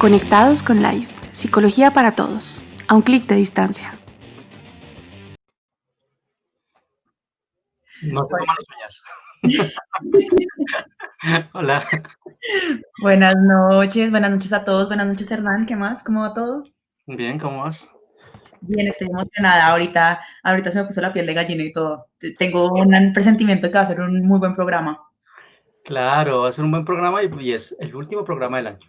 Conectados con Life, psicología para todos, a un clic de distancia. No se toman las uñas. Hola. Buenas noches a todos. Buenas noches, Hernán. ¿Qué más? ¿Cómo va todo? Bien, ¿cómo vas? Bien, estoy emocionada. Ahorita se me puso la piel de gallina y todo. Tengo un presentimiento que va a ser un muy buen programa. Claro, va a ser un buen programa y es el último programa del año.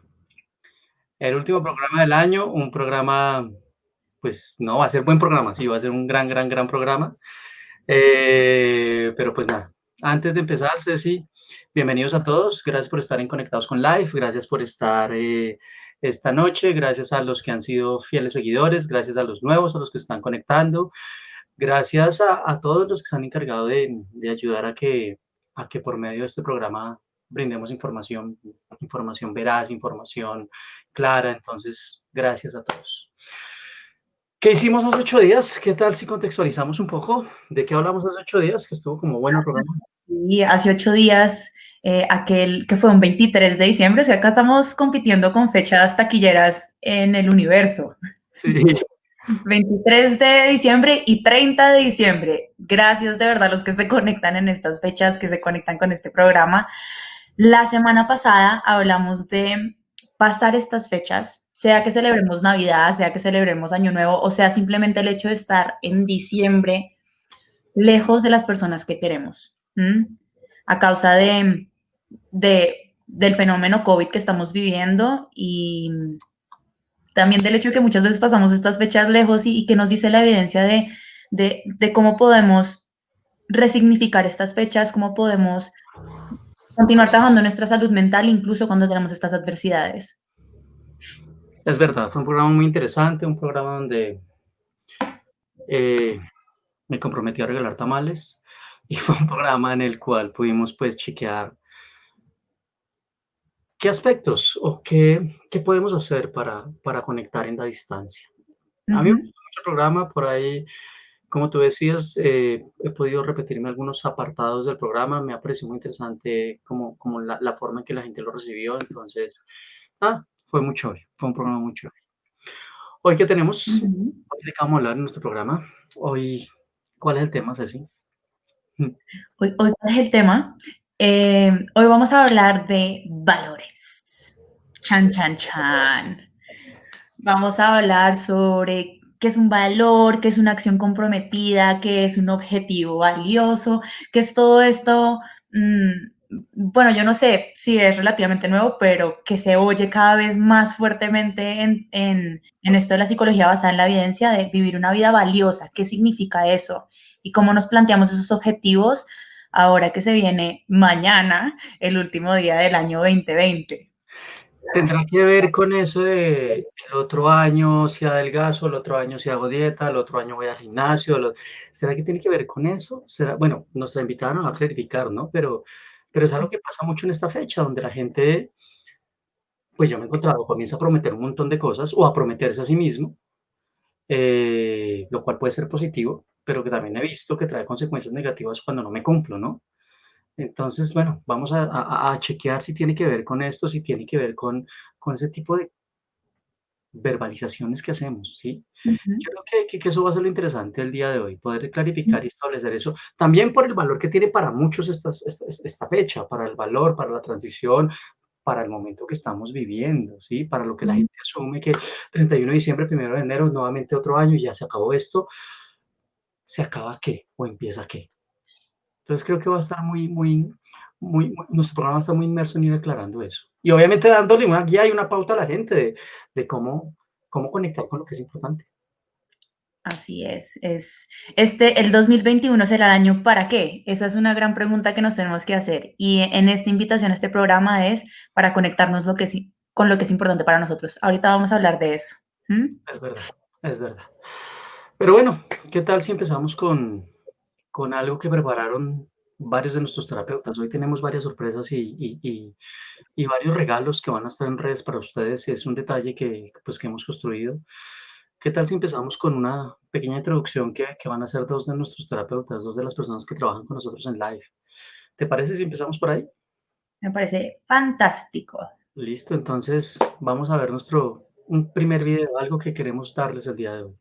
El último programa del año, un programa, pues no, va a ser buen programa, sí, va a ser un gran programa. Pero pues nada, antes de empezar, Ceci, bienvenidos a todos. Gracias por estar en Conectados con Life, gracias por estar esta noche, gracias a los que han sido fieles seguidores, gracias a los nuevos, a los que están conectando. Gracias a todos los que se han encargado de ayudar a que por medio de este programa brindemos información veraz, información clara. Entonces, gracias a todos. ¿Qué hicimos hace 8 días? ¿Qué tal si contextualizamos un poco? ¿De qué hablamos hace 8 días? Que estuvo como bueno el programa. Y hace 8 días, aquel que fue un 23 de diciembre, o sea, acá estamos compitiendo con fechas taquilleras en el universo. Sí. 23 de diciembre y 30 de diciembre. Gracias de verdad a los que se conectan en estas fechas, que se conectan con este programa. La semana pasada hablamos de pasar estas fechas, sea que celebremos Navidad, sea que celebremos Año Nuevo, o sea, simplemente el hecho de estar en diciembre lejos de las personas que queremos, a causa del fenómeno COVID que estamos viviendo y también del hecho de que muchas veces pasamos estas fechas lejos y que nos dice la evidencia de cómo podemos resignificar estas fechas, cómo podemos continuar trabajando nuestra salud mental incluso cuando tenemos estas adversidades. Es verdad, fue un programa muy interesante, un programa donde me comprometí a regalar tamales y fue un programa en el cual pudimos pues chequear qué aspectos o qué podemos hacer para conectar en la distancia. A mí me Ujú. gustó mucho el programa, por ahí, como tú decías, he podido repetirme algunos apartados del programa, me ha parecido muy interesante como la forma en que la gente lo recibió, entonces, fue muy chévere, fue un programa muy chévere. Hoy, ¿qué tenemos? Ujú. Hoy, ¿de qué vamos a hablar en nuestro programa? Hoy, ¿cuál es el tema, Ceci? Hoy, ¿cuál es el tema? Hoy vamos a hablar de valores. Chan, chan, chan. Vamos a hablar sobre qué es un valor, qué es una acción comprometida, qué es un objetivo valioso, qué es todo esto. Bueno, yo no sé si es relativamente nuevo, pero que se oye cada vez más fuertemente en esto de la psicología basada en la evidencia de vivir una vida valiosa. ¿Qué significa eso? Y cómo nos planteamos esos objetivos ahora que se viene mañana, el último día del año 2020. ¿Tendrá que ver con eso de el otro año si adelgazo, el otro año si hago dieta, el otro año voy al gimnasio? ¿Será que tiene que ver con eso? ¿Será? Bueno, nuestra invitada nos va a clarificar, ¿no? Pero es algo que pasa mucho en esta fecha, donde la gente, pues yo me he encontrado, comienza a prometer un montón de cosas o a prometerse a sí mismo, lo cual puede ser positivo, pero que también he visto que trae consecuencias negativas cuando no me cumplo, ¿no? Entonces, bueno, vamos a chequear si tiene que ver con esto, si tiene que ver con ese tipo de verbalizaciones que hacemos, ¿sí? Ujú. Yo creo que eso va a ser lo interesante el día de hoy, poder clarificar y establecer eso. También por el valor que tiene para muchos esta fecha, para el valor, para la transición, para el momento que estamos viviendo, ¿sí? Para lo que la gente asume que 31 de diciembre, 1 de enero, nuevamente otro año y ya se acabó esto. ¿Se acaba qué? ¿O empieza qué? Entonces creo que va a estar nuestro programa está muy inmerso en ir aclarando eso. Y obviamente dándole una guía y una pauta a la gente de cómo conectar con lo que es importante. Así es. El 2021 será el año ¿para qué? Esa es una gran pregunta que nos tenemos que hacer. Y en esta invitación a este programa es para conectarnos con lo que es importante para nosotros. Ahorita vamos a hablar de eso. Es verdad, es verdad. Pero bueno, ¿qué tal si empezamos con algo que prepararon varios de nuestros terapeutas? Hoy tenemos varias sorpresas y varios regalos que van a estar en redes para ustedes. Y es un detalle pues, que hemos construido. ¿Qué tal si empezamos con una pequeña introducción que van a hacer dos de nuestros terapeutas, dos de las personas que trabajan con nosotros en live? ¿Te parece si empezamos por ahí? Me parece fantástico. Listo, entonces vamos a ver un primer video, algo que queremos darles el día de hoy.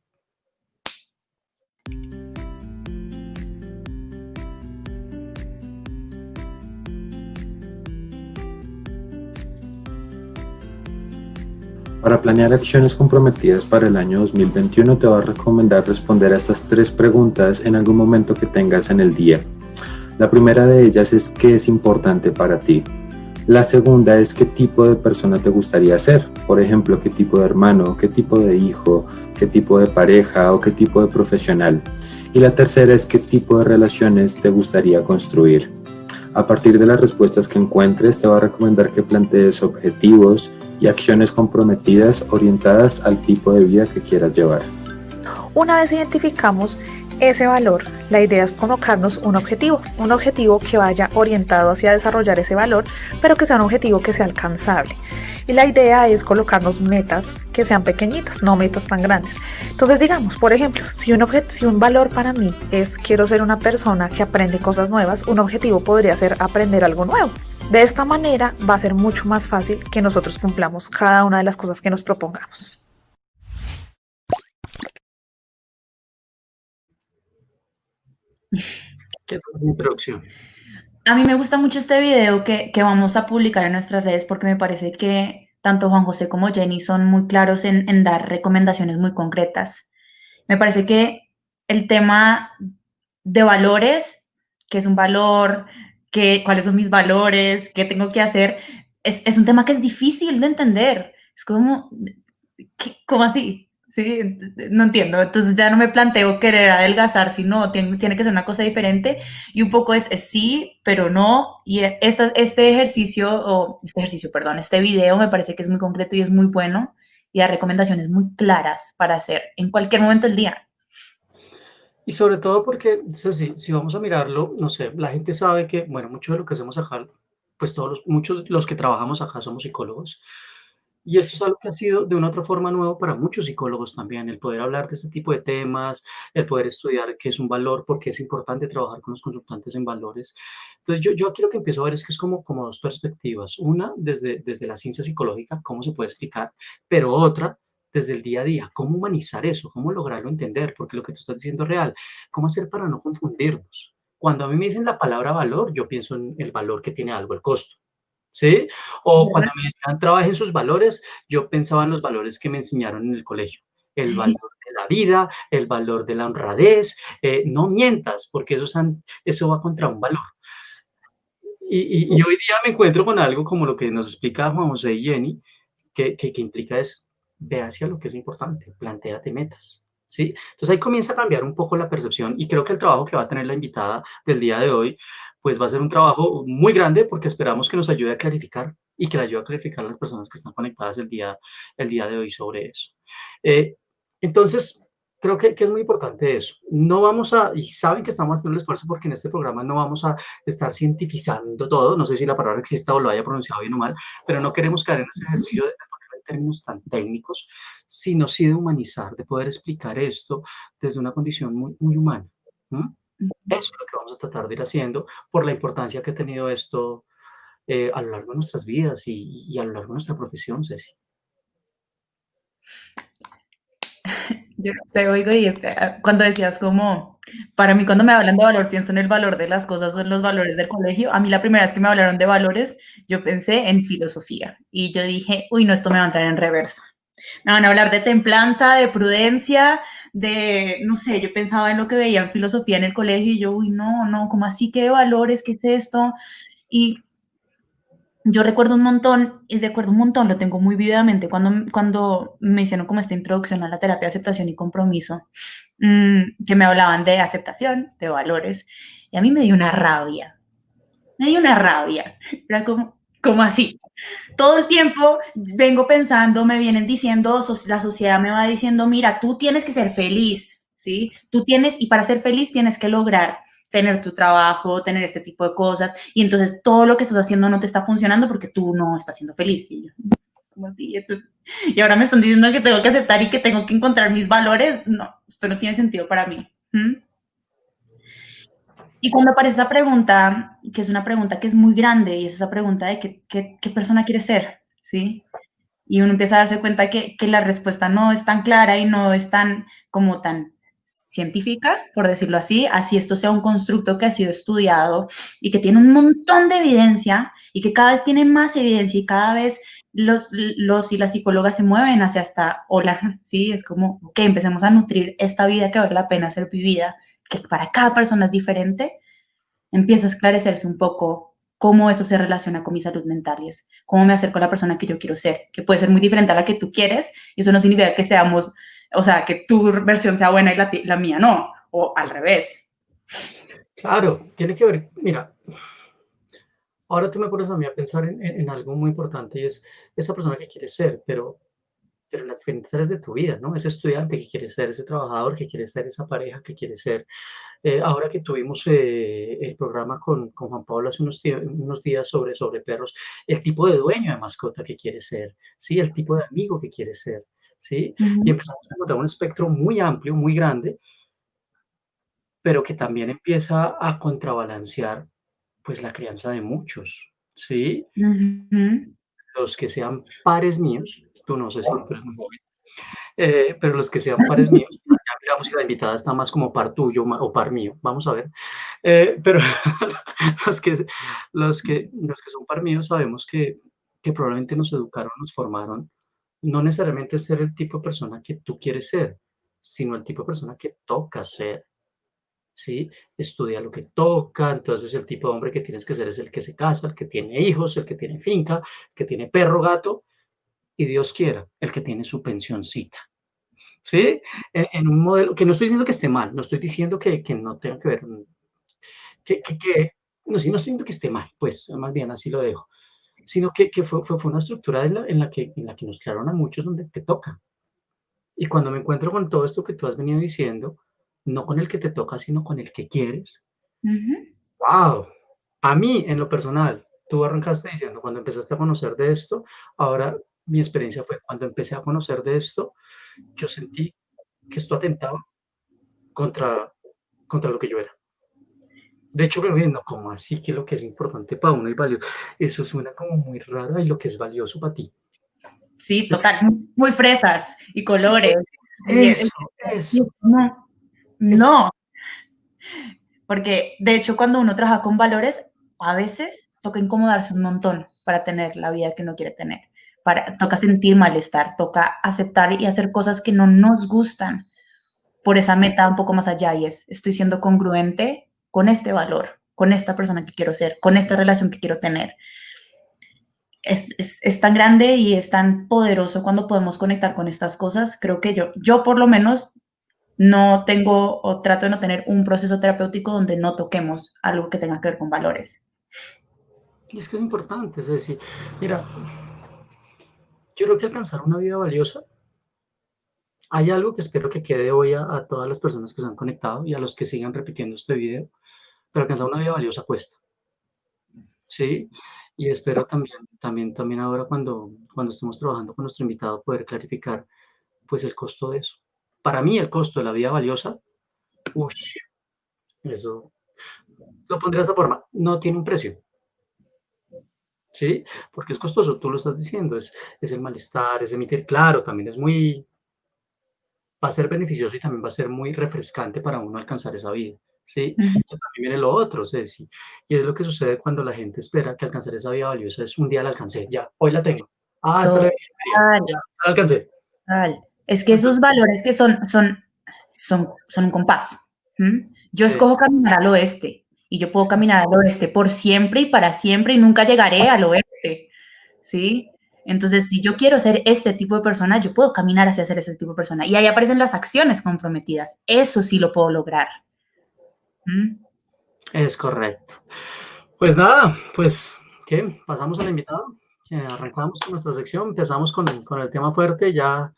Para planear acciones comprometidas para el año 2021 te voy a recomendar responder a estas 3 preguntas en algún momento que tengas en el día. La primera de ellas es ¿qué es importante para ti? La segunda es ¿qué tipo de persona te gustaría ser? Por ejemplo, ¿qué tipo de hermano, qué tipo de hijo, qué tipo de pareja o qué tipo de profesional? Y la tercera es ¿qué tipo de relaciones te gustaría construir? A partir de las respuestas que encuentres, te voy a recomendar que plantees objetivos y acciones comprometidas orientadas al tipo de vida que quieras llevar. Una vez identificamos ese valor, la idea es colocarnos un objetivo que vaya orientado hacia desarrollar ese valor, pero que sea un objetivo que sea alcanzable. Y la idea es colocarnos metas que sean pequeñitas, no metas tan grandes. Entonces, digamos, por ejemplo, si un valor para mí es quiero ser una persona que aprende cosas nuevas, un objetivo podría ser aprender algo nuevo. De esta manera va a ser mucho más fácil que nosotros cumplamos cada una de las cosas que nos propongamos. ¿Qué tal la introducción? A mí me gusta mucho este video que vamos a publicar en nuestras redes porque me parece que tanto Juan José como Jenny son muy claros en dar recomendaciones muy concretas. Me parece que el tema de valores, qué es un valor, cuáles son mis valores, qué tengo que hacer, es un tema que es difícil de entender. Es como, ¿cómo así? Sí, no entiendo. Entonces ya no me planteo querer adelgazar, sino tiene que ser una cosa diferente. Y un poco es sí, pero no. Y este video me parece que es muy concreto y es muy bueno. Y da recomendaciones muy claras para hacer en cualquier momento del día. Y sobre todo porque, si vamos a mirarlo, no sé, la gente sabe que, bueno, mucho de lo que hacemos acá, pues muchos los que trabajamos acá somos psicólogos. Y esto es algo que ha sido de una u otra forma nuevo para muchos psicólogos también, el poder hablar de este tipo de temas, el poder estudiar qué es un valor, porque es importante trabajar con los consultantes en valores. Entonces, yo aquí lo que empiezo a ver es que es como dos perspectivas. Una, desde la ciencia psicológica, cómo se puede explicar, pero otra, desde el día a día, cómo humanizar eso, cómo lograrlo entender, porque lo que tú estás diciendo es real, cómo hacer para no confundirnos. Cuando a mí me dicen la palabra valor, yo pienso en el valor que tiene algo, el costo, ¿sí? O cuando me decían trabajen sus valores, yo pensaba en los valores que me enseñaron en el colegio, el valor de la vida, el valor de la honradez, no mientas, porque eso va contra un valor. Y hoy día me encuentro con algo como lo que nos explica Juan José y Jenny, que implica es, ve hacia lo que es importante, plantéate metas, ¿sí? Entonces ahí comienza a cambiar un poco la percepción y creo que el trabajo que va a tener la invitada del día de hoy, pues va a ser un trabajo muy grande porque esperamos que nos ayude a clarificar y que le ayude a clarificar a las personas que están conectadas el día de hoy sobre eso. Entonces, creo que es muy importante eso. No vamos a, y saben que estamos haciendo el esfuerzo porque en este programa no vamos a estar cientificando todo, no sé si la palabra exista o lo haya pronunciado bien o mal, pero no queremos caer en ese ejercicio de ponerlo en términos tan técnicos, sino sí de humanizar, de poder explicar esto desde una condición muy, muy humana. ¿Mm? Eso es lo que vamos a tratar de ir haciendo por la importancia que ha tenido esto a lo largo de nuestras vidas y a lo largo de nuestra profesión, Ceci. Yo te oigo y cuando decías como, para mí cuando me hablan de valor pienso en el valor de las cosas o en los valores del colegio. A mí la primera vez que me hablaron de valores, yo pensé en filosofía y yo dije, uy, no, esto me va a entrar en reversa. Me van a hablar de templanza, de prudencia, de, no sé, yo pensaba en lo que veía en filosofía en el colegio y yo, uy, no, ¿cómo así que de valores? ¿Qué es esto? Y yo recuerdo un montón, lo tengo muy vividamente, cuando me hicieron como esta introducción a la terapia de aceptación y compromiso, que me hablaban de aceptación, de valores, y a mí me dio una rabia, era como así. Todo el tiempo vengo pensando, me vienen diciendo, la sociedad me va diciendo, mira, tú tienes que ser feliz, ¿sí? Y para ser feliz tienes que lograr tener tu trabajo, tener este tipo de cosas, y entonces todo lo que estás haciendo no te está funcionando porque tú no estás siendo feliz. Y yo, ¿cómo así? Y ahora me están diciendo que tengo que aceptar y que tengo que encontrar mis valores. No, esto no tiene sentido para mí. Y cuando aparece esa pregunta, que es una pregunta que es muy grande, y es esa pregunta de qué persona quieres ser, ¿sí? Y uno empieza a darse cuenta que la respuesta no es tan clara y no es tan científica, por decirlo así esto sea un constructo que ha sido estudiado y que tiene un montón de evidencia y que cada vez tiene más evidencia y cada vez los y las psicólogas se mueven hacia esta ola, ¿sí? Es como, ok, empecemos a nutrir esta vida que vale la pena ser vivida, que para cada persona es diferente, empieza a esclarecerse un poco cómo eso se relaciona con mi salud mental y es cómo me acerco a la persona que yo quiero ser, que puede ser muy diferente a la que tú quieres, y eso no significa que seamos, o sea, que tu versión sea buena y la mía no, o al revés. Claro, tiene que ver, mira, ahora tú me pones a mí a pensar en algo muy importante y es esa persona que quieres ser, pero en las diferentes áreas de tu vida, ¿no? Ese estudiante que quiere ser, ese trabajador que quiere ser, esa pareja que quiere ser. Ahora que tuvimos el programa con Juan Pablo hace unos días sobre perros, el tipo de dueño de mascota que quiere ser, ¿sí? El tipo de amigo que quiere ser, ¿sí? Y empezamos a encontrar un espectro muy amplio, muy grande, pero que también empieza a contrabalancear, pues, la crianza de muchos, ¿sí? Los que sean pares míos, tú no sé si tú eres muy joven, pero los que sean pares míos, ya miramos si la invitada está más como par tuyo o par mío, vamos a ver. Pero los que, los que son par míos sabemos que probablemente nos educaron, nos formaron, no necesariamente ser el tipo de persona que tú quieres ser, sino el tipo de persona que toca ser. ¿Sí? Estudia lo que toca, entonces el tipo de hombre que tienes que ser es el que se casa, el que tiene hijos, el que tiene finca, el que tiene perro, gato, y Dios quiera, el que tiene su pensioncita. ¿Sí? En un modelo que no estoy diciendo que esté mal, no estoy diciendo que no tenga que ver, no, sí, no estoy diciendo que esté mal, pues más bien así lo dejo, sino que fue una estructura en la que nos crearon a muchos donde te toca. Y cuando me encuentro con todo esto que tú has venido diciendo, no con el que te toca, sino con el que quieres, ¡wow! A mí, en lo personal, tú arrancaste diciendo, cuando empezaste a conocer de esto, ahora mi experiencia fue cuando empecé a conocer de esto, yo sentí que esto atentaba contra, contra lo que yo era. De hecho, me viendo como así que lo que es importante para uno y valioso, eso suena como muy raro y lo que es valioso para ti. Sí, Sí, total, muy fresas y sí, colores. eso, Y eso, no, eso. no, porque de hecho cuando uno trabaja con valores, a veces toca incomodarse un montón para tener la vida que uno quiere tener. Toca sentir malestar, toca aceptar y hacer cosas que no nos gustan por esa meta un poco más allá y estoy siendo congruente con este valor, con esta persona que quiero ser, con esta relación que quiero tener. Es tan grande y es tan poderoso cuando podemos conectar con estas cosas. Creo que yo por lo menos no tengo o trato de no tener un proceso terapéutico donde no toquemos algo que tenga que ver con valores. Y es que es importante, es decir, mira, yo creo que alcanzar una vida valiosa, hay algo que espero que quede hoy a todas las personas que se han conectado y a los que sigan repitiendo este video, pero alcanzar una vida valiosa cuesta, ¿sí? Y espero también ahora cuando estemos trabajando con nuestro invitado poder clarificar, pues, el costo de eso. Para mí, el costo de la vida valiosa, uy, eso lo pondré de esta forma, no tiene un precio, ¿sí? Porque es costoso, tú lo estás diciendo, es el malestar, es emitir, claro, también es muy, va a ser beneficioso y también va a ser muy refrescante para uno alcanzar esa vida, ¿sí? Ujú. Que también viene lo otro, Ceci, y es lo que sucede cuando la gente espera que alcanzar esa vida valiosa es un día la alcancé, ya, hoy la tengo. Ah, esta era la que yo quería, Total, ya, la alcancé. total. Es que esos Entonces, valores que son un compás. Yo sí, escojo caminar al oeste y yo puedo caminar al oeste por siempre y para siempre y nunca llegaré al oeste, ¿sí? Entonces, si yo quiero ser este tipo de persona, yo puedo caminar hacia ser ese tipo de persona. Y ahí aparecen las acciones comprometidas. Eso sí lo puedo lograr. ¿Mm? es correcto. Pues nada, pues, ¿qué? Pasamos a la invitada, arrancamos con nuestra sección, empezamos con el tema fuerte, ya,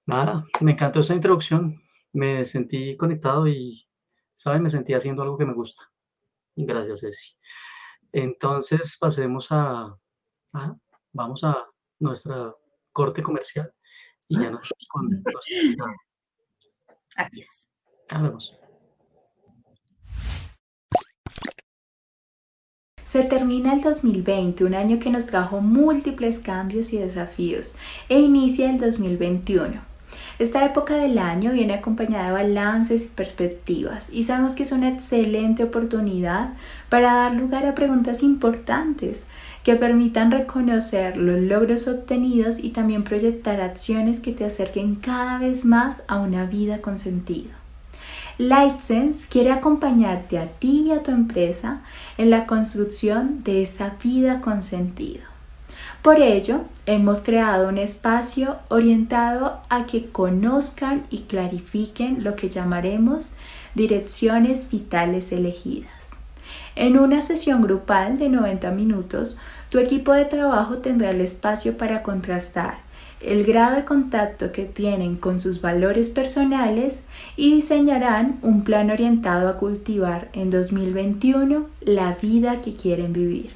nada, me encantó esa introducción, me sentí conectado y, ¿sabes? Me sentí haciendo algo que me gusta. Gracias, Ceci. Entonces, ajá, vamos a nuestra corte comercial y ya nos vemos con nuestra invitada. Así es. Ya vemos. Se termina el 2020, un año que nos trajo múltiples cambios y desafíos, e inicia el 2021. Esta época del año viene acompañada de balances y perspectivas, y sabemos que es una excelente oportunidad para dar lugar a preguntas importantes que permitan reconocer los logros obtenidos y también proyectar acciones que te acerquen cada vez más a una vida con sentido. Lightsense quiere acompañarte a ti y a tu empresa en la construcción de esa vida con sentido. Por ello, hemos creado un espacio orientado a que conozcan y clarifiquen lo que llamaremos direcciones vitales elegidas. En una sesión grupal de 90 minutos, tu equipo de trabajo tendrá el espacio para contrastar el grado de contacto que tienen con sus valores personales y diseñarán un plan orientado a cultivar en 2021 la vida que quieren vivir.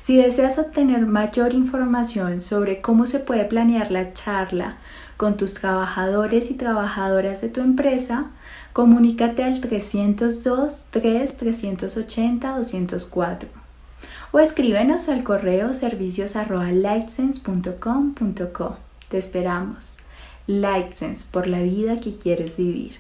Si deseas obtener mayor información sobre cómo se puede planear la charla con tus trabajadores y trabajadoras de tu empresa, comunícate al 302-380-204 o escríbenos al correo servicios@lightsense.com.co. Te esperamos. Lightsense, por la vida que quieres vivir.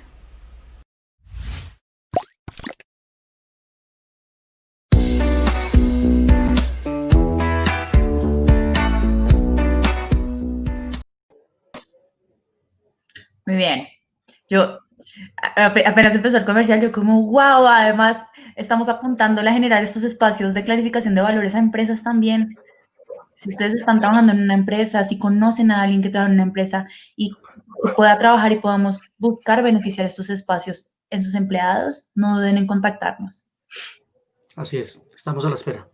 Muy bien. Yo apenas empezó el comercial, yo como, wow, además estamos apuntándole a generar estos espacios de clarificación de valores a empresas también. Si ustedes están trabajando en una empresa, si conocen a alguien que trabaja en una empresa y que pueda trabajar y podamos buscar beneficiar estos espacios en sus empleados, no duden en contactarnos. Así es, estamos a la espera.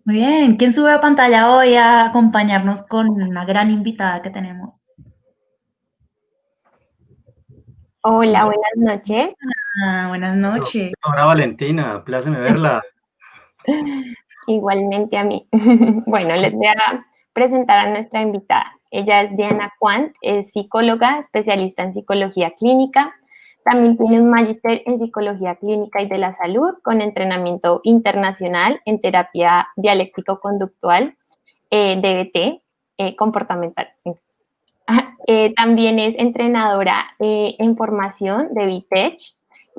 Muy bien. ¿Quién sube a pantalla hoy a acompañarnos con una gran invitada que tenemos? Hola, buenas noches. Buenas noches. Doctora Valentina, pláceme verla. Igualmente a mí. Bueno, les voy a presentar a nuestra invitada. Ella es Diana Quant, es psicóloga, especialista en psicología clínica. También tiene un magíster en psicología clínica y de la salud con entrenamiento internacional en terapia dialéctico-conductual, DBT, comportamental. También es entrenadora en formación de BTech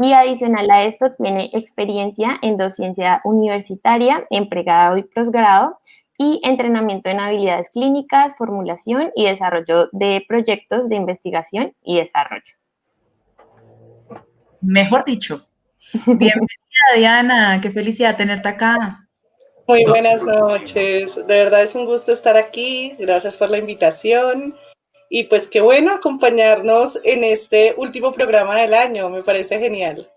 y adicional a esto tiene experiencia en docencia universitaria, en pregrado y posgrado y entrenamiento en habilidades clínicas, formulación y desarrollo de proyectos de investigación y desarrollo. Mejor dicho. Bienvenida, Diana. Qué felicidad tenerte acá. Muy buenas noches. De verdad es un gusto estar aquí. Gracias por la invitación. Y pues qué bueno acompañarnos en este último programa del año. Me parece genial.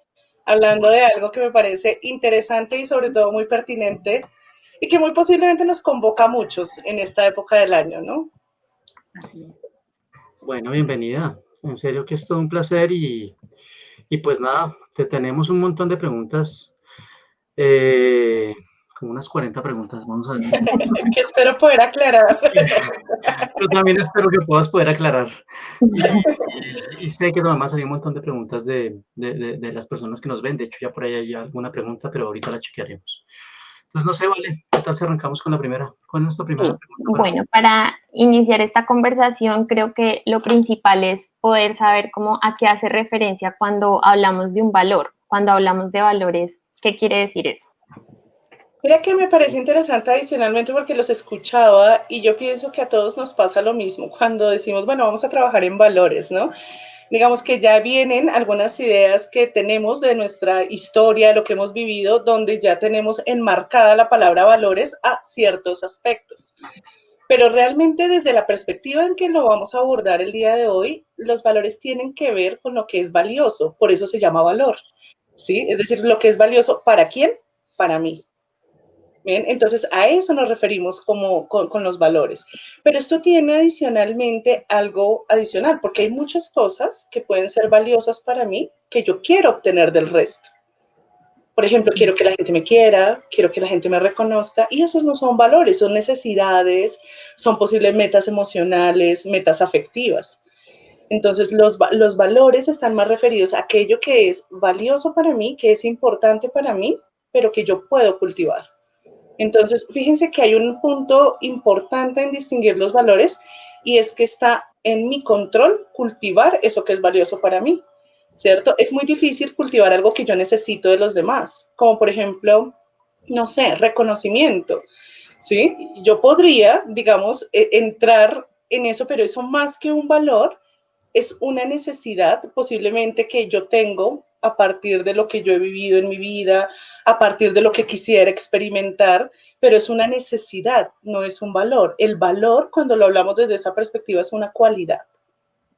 Hablando de algo que me parece interesante y sobre todo muy pertinente y que muy posiblemente nos convoca a muchos en esta época del año, ¿no? Bueno, bienvenida. En serio que es todo un placer y pues nada, te tenemos un montón de preguntas, como unas 40 preguntas, vamos a ver. Que espero poder aclarar. Yo también espero que puedas poder aclarar. Y sé que además hay un montón de preguntas de las personas que nos ven. De hecho, ya por ahí hay alguna pregunta, pero ahorita la chequearemos. Entonces, no sé, Vale, ¿qué tal si arrancamos con la primera? ¿Cuál es nuestra primera pregunta? Bueno, para iniciar esta conversación, creo que lo principal es poder saber cómo a qué hace referencia cuando hablamos de un valor, cuando hablamos de valores, ¿qué quiere decir eso? Mira que me parece interesante adicionalmente porque los escuchaba y yo pienso que a todos nos pasa lo mismo cuando decimos, bueno, vamos a trabajar en valores, ¿no? Digamos que ya vienen algunas ideas que tenemos de nuestra historia, lo que hemos vivido, donde ya tenemos enmarcada la palabra valores a ciertos aspectos. Pero realmente desde la perspectiva en que lo vamos a abordar el día de hoy, los valores tienen que ver con lo que es valioso, por eso se llama valor, ¿sí? Es decir, lo que es valioso, ¿para quién? Para mí. Bien, entonces a eso nos referimos con los valores. Pero esto tiene adicionalmente algo adicional, porque hay muchas cosas que pueden ser valiosas para mí que yo quiero obtener del resto. Por ejemplo, quiero que la gente me quiera, quiero que la gente me reconozca, y esos no son valores, son necesidades, son posibles metas emocionales, metas afectivas. Entonces, los valores están más referidos a aquello que es valioso para mí, que es importante para mí, pero que yo puedo cultivar. Entonces, fíjense que hay un punto importante en distinguir los valores y es que está en mi control cultivar eso que es valioso para mí, ¿cierto? Es muy difícil cultivar algo que yo necesito de los demás, como por ejemplo, no sé, reconocimiento, ¿sí? Yo podría, digamos, entrar en eso, pero eso más que un valor es una necesidad posiblemente que yo tengo a partir de lo que yo he vivido en mi vida, a partir de lo que quisiera experimentar, pero es una necesidad, no es un valor. El valor, cuando lo hablamos desde esa perspectiva, es una cualidad,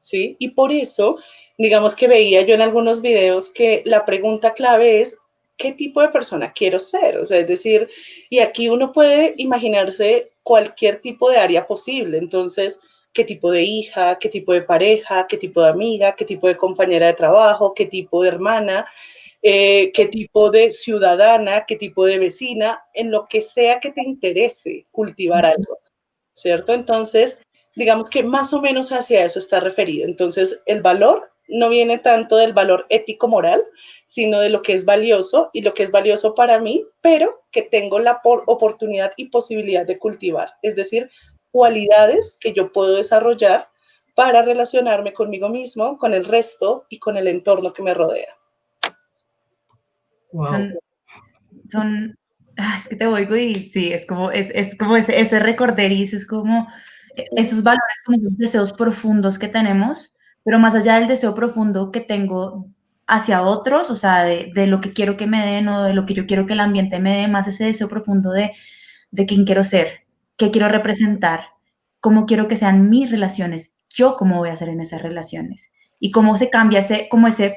¿sí? Y por eso, digamos que veía yo en algunos videos que la pregunta clave es, ¿qué tipo de persona quiero ser? O sea, es decir, y aquí uno puede imaginarse cualquier tipo de área posible. Entonces, ¿qué tipo de hija? ¿Qué tipo de pareja? ¿Qué tipo de amiga? ¿Qué tipo de compañera de trabajo? ¿Qué tipo de hermana? ¿Qué tipo de ciudadana? ¿Qué tipo de vecina? En lo que sea que te interese cultivar algo, ¿cierto? Entonces, digamos que más o menos hacia eso está referido. Entonces, el valor no viene tanto del valor ético-moral, sino de lo que es valioso y lo que es valioso para mí, pero que tengo la oportunidad y posibilidad de cultivar. Es decir, cualidades que yo puedo desarrollar para relacionarme conmigo mismo, con el resto y con el entorno que me rodea. Wow. Es que te oigo y sí, es como ese recorderis, es como esos valores, como esos deseos profundos que tenemos, pero más allá del deseo profundo que tengo hacia otros, o sea, de lo que quiero que me den o de lo que yo quiero que el ambiente me dé, más ese deseo profundo de quién quiero ser, qué quiero representar, cómo quiero que sean mis relaciones, yo cómo voy a ser en esas relaciones. Y cómo se cambia ese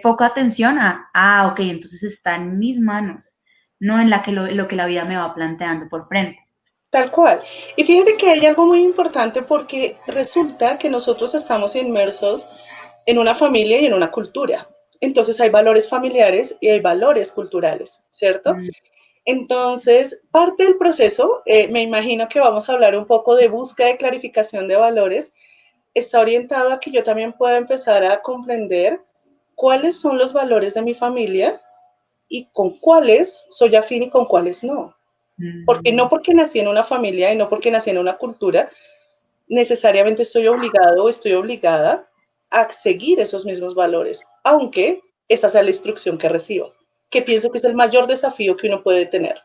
foco de atención ok, entonces está en mis manos, no en lo que la vida me va planteando por frente. Tal cual. Y fíjate que hay algo muy importante porque resulta que nosotros estamos inmersos en una familia y en una cultura. Entonces hay valores familiares y hay valores culturales, ¿cierto? Entonces, parte del proceso, me imagino que vamos a hablar un poco de búsqueda de clarificación de valores, está orientado a que yo también pueda empezar a comprender cuáles son los valores de mi familia y con cuáles soy afín y con cuáles no. Porque no porque nací en una familia y no porque nací en una cultura, necesariamente estoy obligado o estoy obligada a seguir esos mismos valores, aunque esa sea la instrucción que recibo, que pienso que es el mayor desafío que uno puede tener.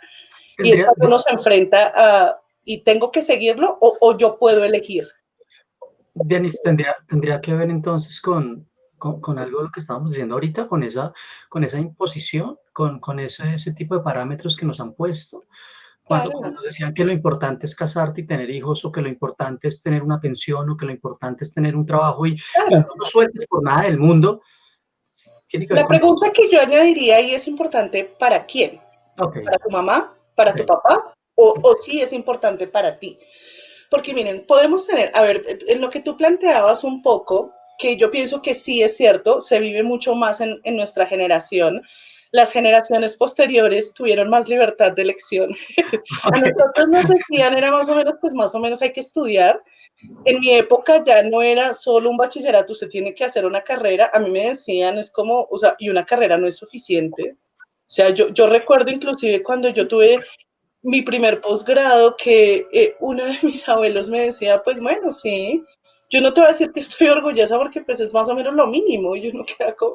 Y es cuando uno se enfrenta a, y tengo que seguirlo o yo puedo elegir. Denis, tendría que ver entonces con algo de lo que estábamos diciendo ahorita, con esa imposición, con ese tipo de parámetros que nos han puesto. Cuando Claro. nos decían que lo importante es casarte y tener hijos, o que lo importante es tener una pensión, o que lo importante es tener un trabajo y Claro. no lo sueltes por nada del mundo, tiene que ver La con eso. pregunta que yo añadiría y es importante, ¿para quién? Ok, ¿Para tu mamá? ¿Para tu sí. papá? ¿O sí es importante para ti? Porque miren, podemos tener, a ver, en lo que tú planteabas un poco, que yo pienso que sí es cierto, se vive mucho más en nuestra generación. Las generaciones posteriores tuvieron más libertad de elección. A Okay. nosotros nos decían, era más o menos, pues más o menos hay que estudiar. En mi época ya no era solo un bachillerato, usted tiene que hacer una carrera. A mí me decían, es como, o sea, y una carrera no es suficiente. O sea, yo recuerdo inclusive cuando yo tuve mi primer posgrado que uno de mis abuelos me decía, pues bueno, sí, yo no te voy a decir que estoy orgullosa porque pues es más o menos lo mínimo. Y uno queda como,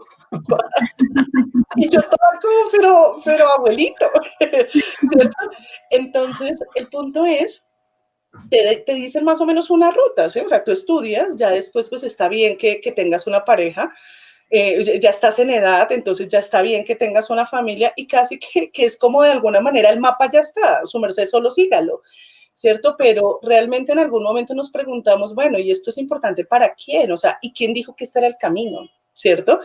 y yo estaba como, pero abuelito, ¿cierto? Entonces, el punto es, te dicen más o menos una ruta, ¿sí? O sea, tú estudias, ya después pues está bien que tengas una pareja, ya estás en edad, entonces ya está bien que tengas una familia y casi que es como de alguna manera el mapa ya está, su merced solo sígalo, ¿cierto? Pero realmente en algún momento nos preguntamos, bueno, ¿y esto es importante para quién? O sea, ¿y quién dijo que este era el camino? ¿Cierto?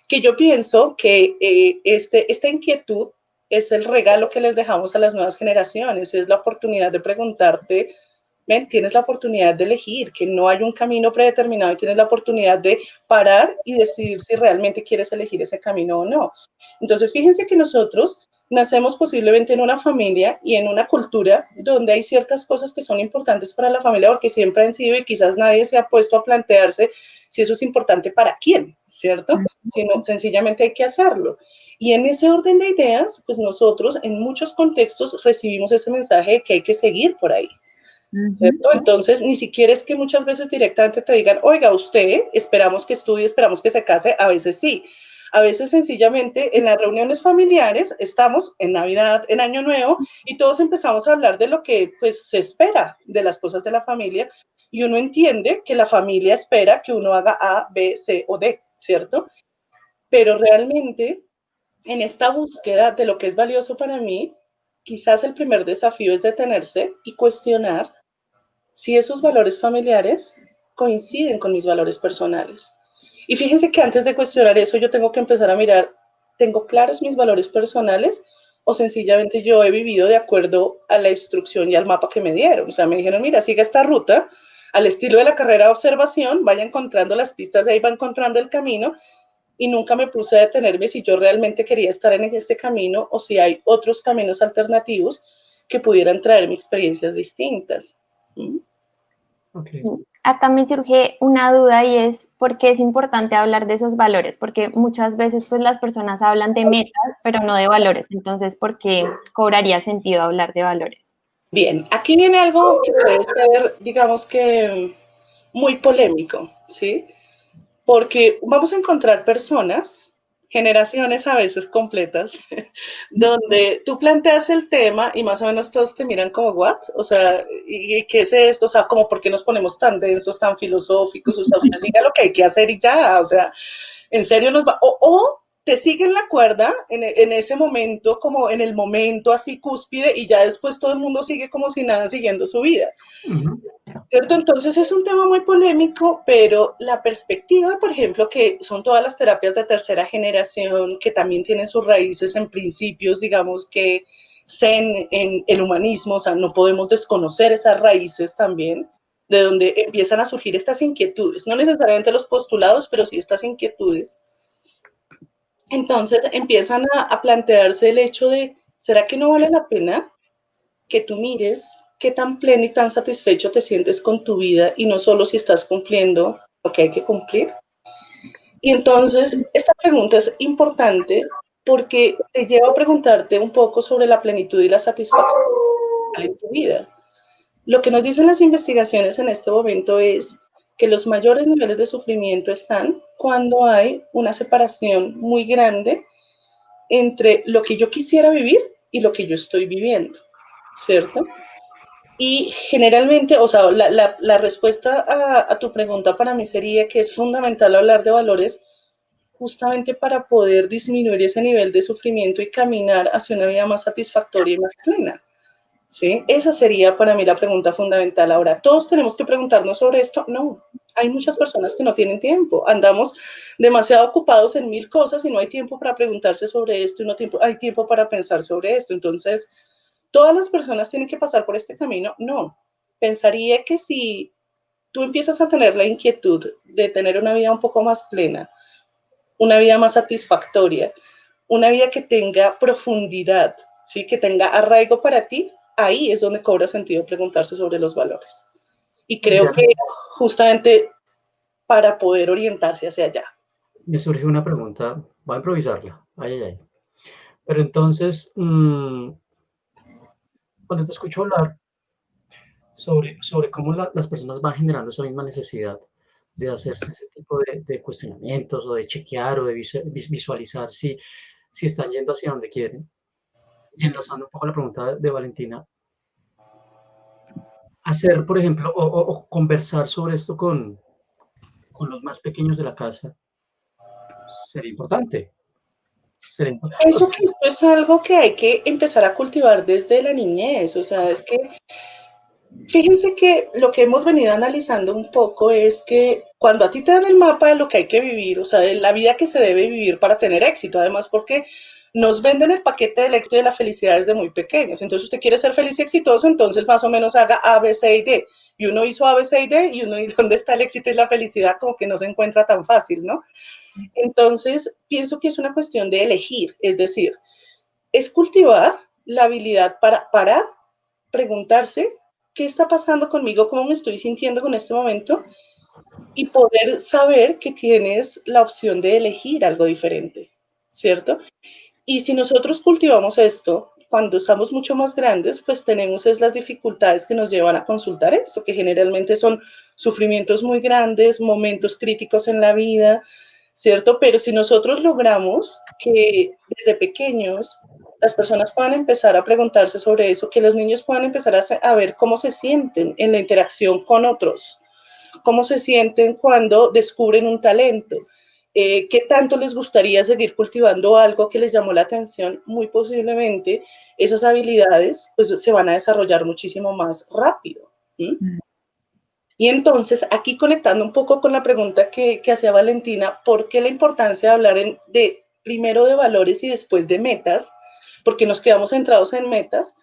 Que yo pienso que esta inquietud es el regalo que les dejamos a las nuevas generaciones, es la oportunidad de preguntarte, ven, tienes la oportunidad de elegir, que no hay un camino predeterminado y tienes la oportunidad de parar y decidir si realmente quieres elegir ese camino o no. Entonces, fíjense que nosotros nacemos posiblemente en una familia y en una cultura donde hay ciertas cosas que son importantes para la familia porque siempre han sido y quizás nadie se ha puesto a plantearse si eso es importante para quién, ¿cierto? Sino sencillamente hay que hacerlo. Y en ese orden de ideas, pues nosotros en muchos contextos recibimos ese mensaje de que hay que seguir por ahí, ¿cierto? Entonces, ni siquiera es que muchas veces directamente te digan, oiga, usted, esperamos que estudie, esperamos que se case, a veces sí. A veces sencillamente en las reuniones familiares estamos en Navidad, en Año Nuevo, y todos empezamos a hablar de lo que pues se espera de las cosas de la familia, y uno entiende que la familia espera que uno haga A, B, C o D, ¿cierto? Pero realmente en esta búsqueda de lo que es valioso para mí, quizás el primer desafío es detenerse y cuestionar si esos valores familiares coinciden con mis valores personales. Y fíjense que antes de cuestionar eso, yo tengo que empezar a mirar, ¿tengo claros mis valores personales o sencillamente yo he vivido de acuerdo a la instrucción y al mapa que me dieron? O sea, me dijeron, mira, siga esta ruta al estilo de la carrera de observación, vaya encontrando las pistas, ahí va encontrando el camino, y nunca me puse a detenerme si yo realmente quería estar en este camino o si hay otros caminos alternativos que pudieran traerme experiencias distintas. Okay. Sí. Acá me surge una duda y es por qué es importante hablar de esos valores, porque muchas veces pues las personas hablan de metas, pero no de valores. Entonces, ¿por qué cobraría sentido hablar de valores? Bien, aquí viene algo que puede ser, digamos que, muy polémico, ¿sí? Porque vamos a encontrar personas, generaciones a veces completas, donde tú planteas el tema y más o menos todos te miran como, ¿what? O sea, ¿y qué es esto? O sea, como, ¿por qué nos ponemos tan densos, tan filosóficos? O sea, usted diga lo que hay que hacer y ya, o sea, en serio nos va, o te siguen la cuerda en ese momento, como en el momento así cúspide, y ya después todo el mundo sigue como si nada, siguiendo su vida. ¿Cierto? Entonces es un tema muy polémico, pero la perspectiva, por ejemplo, que son todas las terapias de tercera generación, que también tienen sus raíces en principios, digamos que zen en el humanismo, o sea, no podemos desconocer esas raíces también, de donde empiezan a surgir estas inquietudes, no necesariamente los postulados, pero sí estas inquietudes. Entonces empiezan a plantearse el hecho de, ¿será que no vale la pena que tú mires qué tan pleno y tan satisfecho te sientes con tu vida y no solo si estás cumpliendo lo que hay que cumplir? Y entonces esta pregunta es importante porque te lleva a preguntarte un poco sobre la plenitud y la satisfacción en tu vida. Lo que nos dicen las investigaciones en este momento es que los mayores niveles de sufrimiento están cuando hay una separación muy grande entre lo que yo quisiera vivir y lo que yo estoy viviendo, ¿cierto? Y generalmente, o sea, la respuesta a tu pregunta para mí sería que es fundamental hablar de valores justamente para poder disminuir ese nivel de sufrimiento y caminar hacia una vida más satisfactoria y más plena. ¿Sí? Esa sería para mí la pregunta fundamental. Ahora, ¿todos tenemos que preguntarnos sobre esto? No. Hay muchas personas que no tienen tiempo. Andamos demasiado ocupados en mil cosas y no hay tiempo para preguntarse sobre esto y no hay tiempo para pensar sobre esto. Entonces, ¿todas las personas tienen que pasar por este camino? No. Pensaría que si tú empiezas a tener la inquietud de tener una vida un poco más plena, una vida más satisfactoria, una vida que tenga profundidad, ¿sí? Que tenga arraigo para ti, ahí es donde cobra sentido preguntarse sobre los valores. Y creo que justamente para poder orientarse hacia allá. Me surge una pregunta, voy a improvisarla, ay. Pero entonces, cuando te escucho hablar sobre cómo las personas van generando esa misma necesidad de hacerse ese tipo de cuestionamientos o de chequear o de visualizar si están yendo hacia donde quieren, y enlazando un poco la pregunta de Valentina, hacer, por ejemplo, o conversar sobre esto con los más pequeños de la casa, sería importante. Pienso que esto es algo que hay que empezar a cultivar desde la niñez, o sea, es que fíjense que lo que hemos venido analizando un poco es que cuando a ti te dan el mapa de lo que hay que vivir, o sea, de la vida que se debe vivir para tener éxito, además porque nos venden el paquete del éxito y de la felicidad desde muy pequeños. Entonces usted quiere ser feliz y exitoso, entonces más o menos haga A, B, C y D. Y uno hizo A, B, C y D y uno, ¿y dónde está el éxito y la felicidad? Como que no se encuentra tan fácil, ¿no? Entonces pienso que es una cuestión de elegir, es decir, es cultivar la habilidad para parar, preguntarse qué está pasando conmigo, cómo me estoy sintiendo con este momento y poder saber que tienes la opción de elegir algo diferente, ¿cierto? Y si nosotros cultivamos esto, cuando estamos mucho más grandes, pues tenemos las dificultades que nos llevan a consultar esto, que generalmente son sufrimientos muy grandes, momentos críticos en la vida, ¿cierto? Pero si nosotros logramos que desde pequeños las personas puedan empezar a preguntarse sobre eso, que los niños puedan empezar a ver cómo se sienten en la interacción con otros, cómo se sienten cuando descubren un talento, qué tanto les gustaría seguir cultivando algo que les llamó la atención, muy posiblemente esas habilidades pues, se van a desarrollar muchísimo más rápido. Y entonces, aquí conectando un poco con la pregunta que hacía Valentina, ¿por qué la importancia de hablar primero de valores y después de metas? Porque nos quedamos centrados en metas.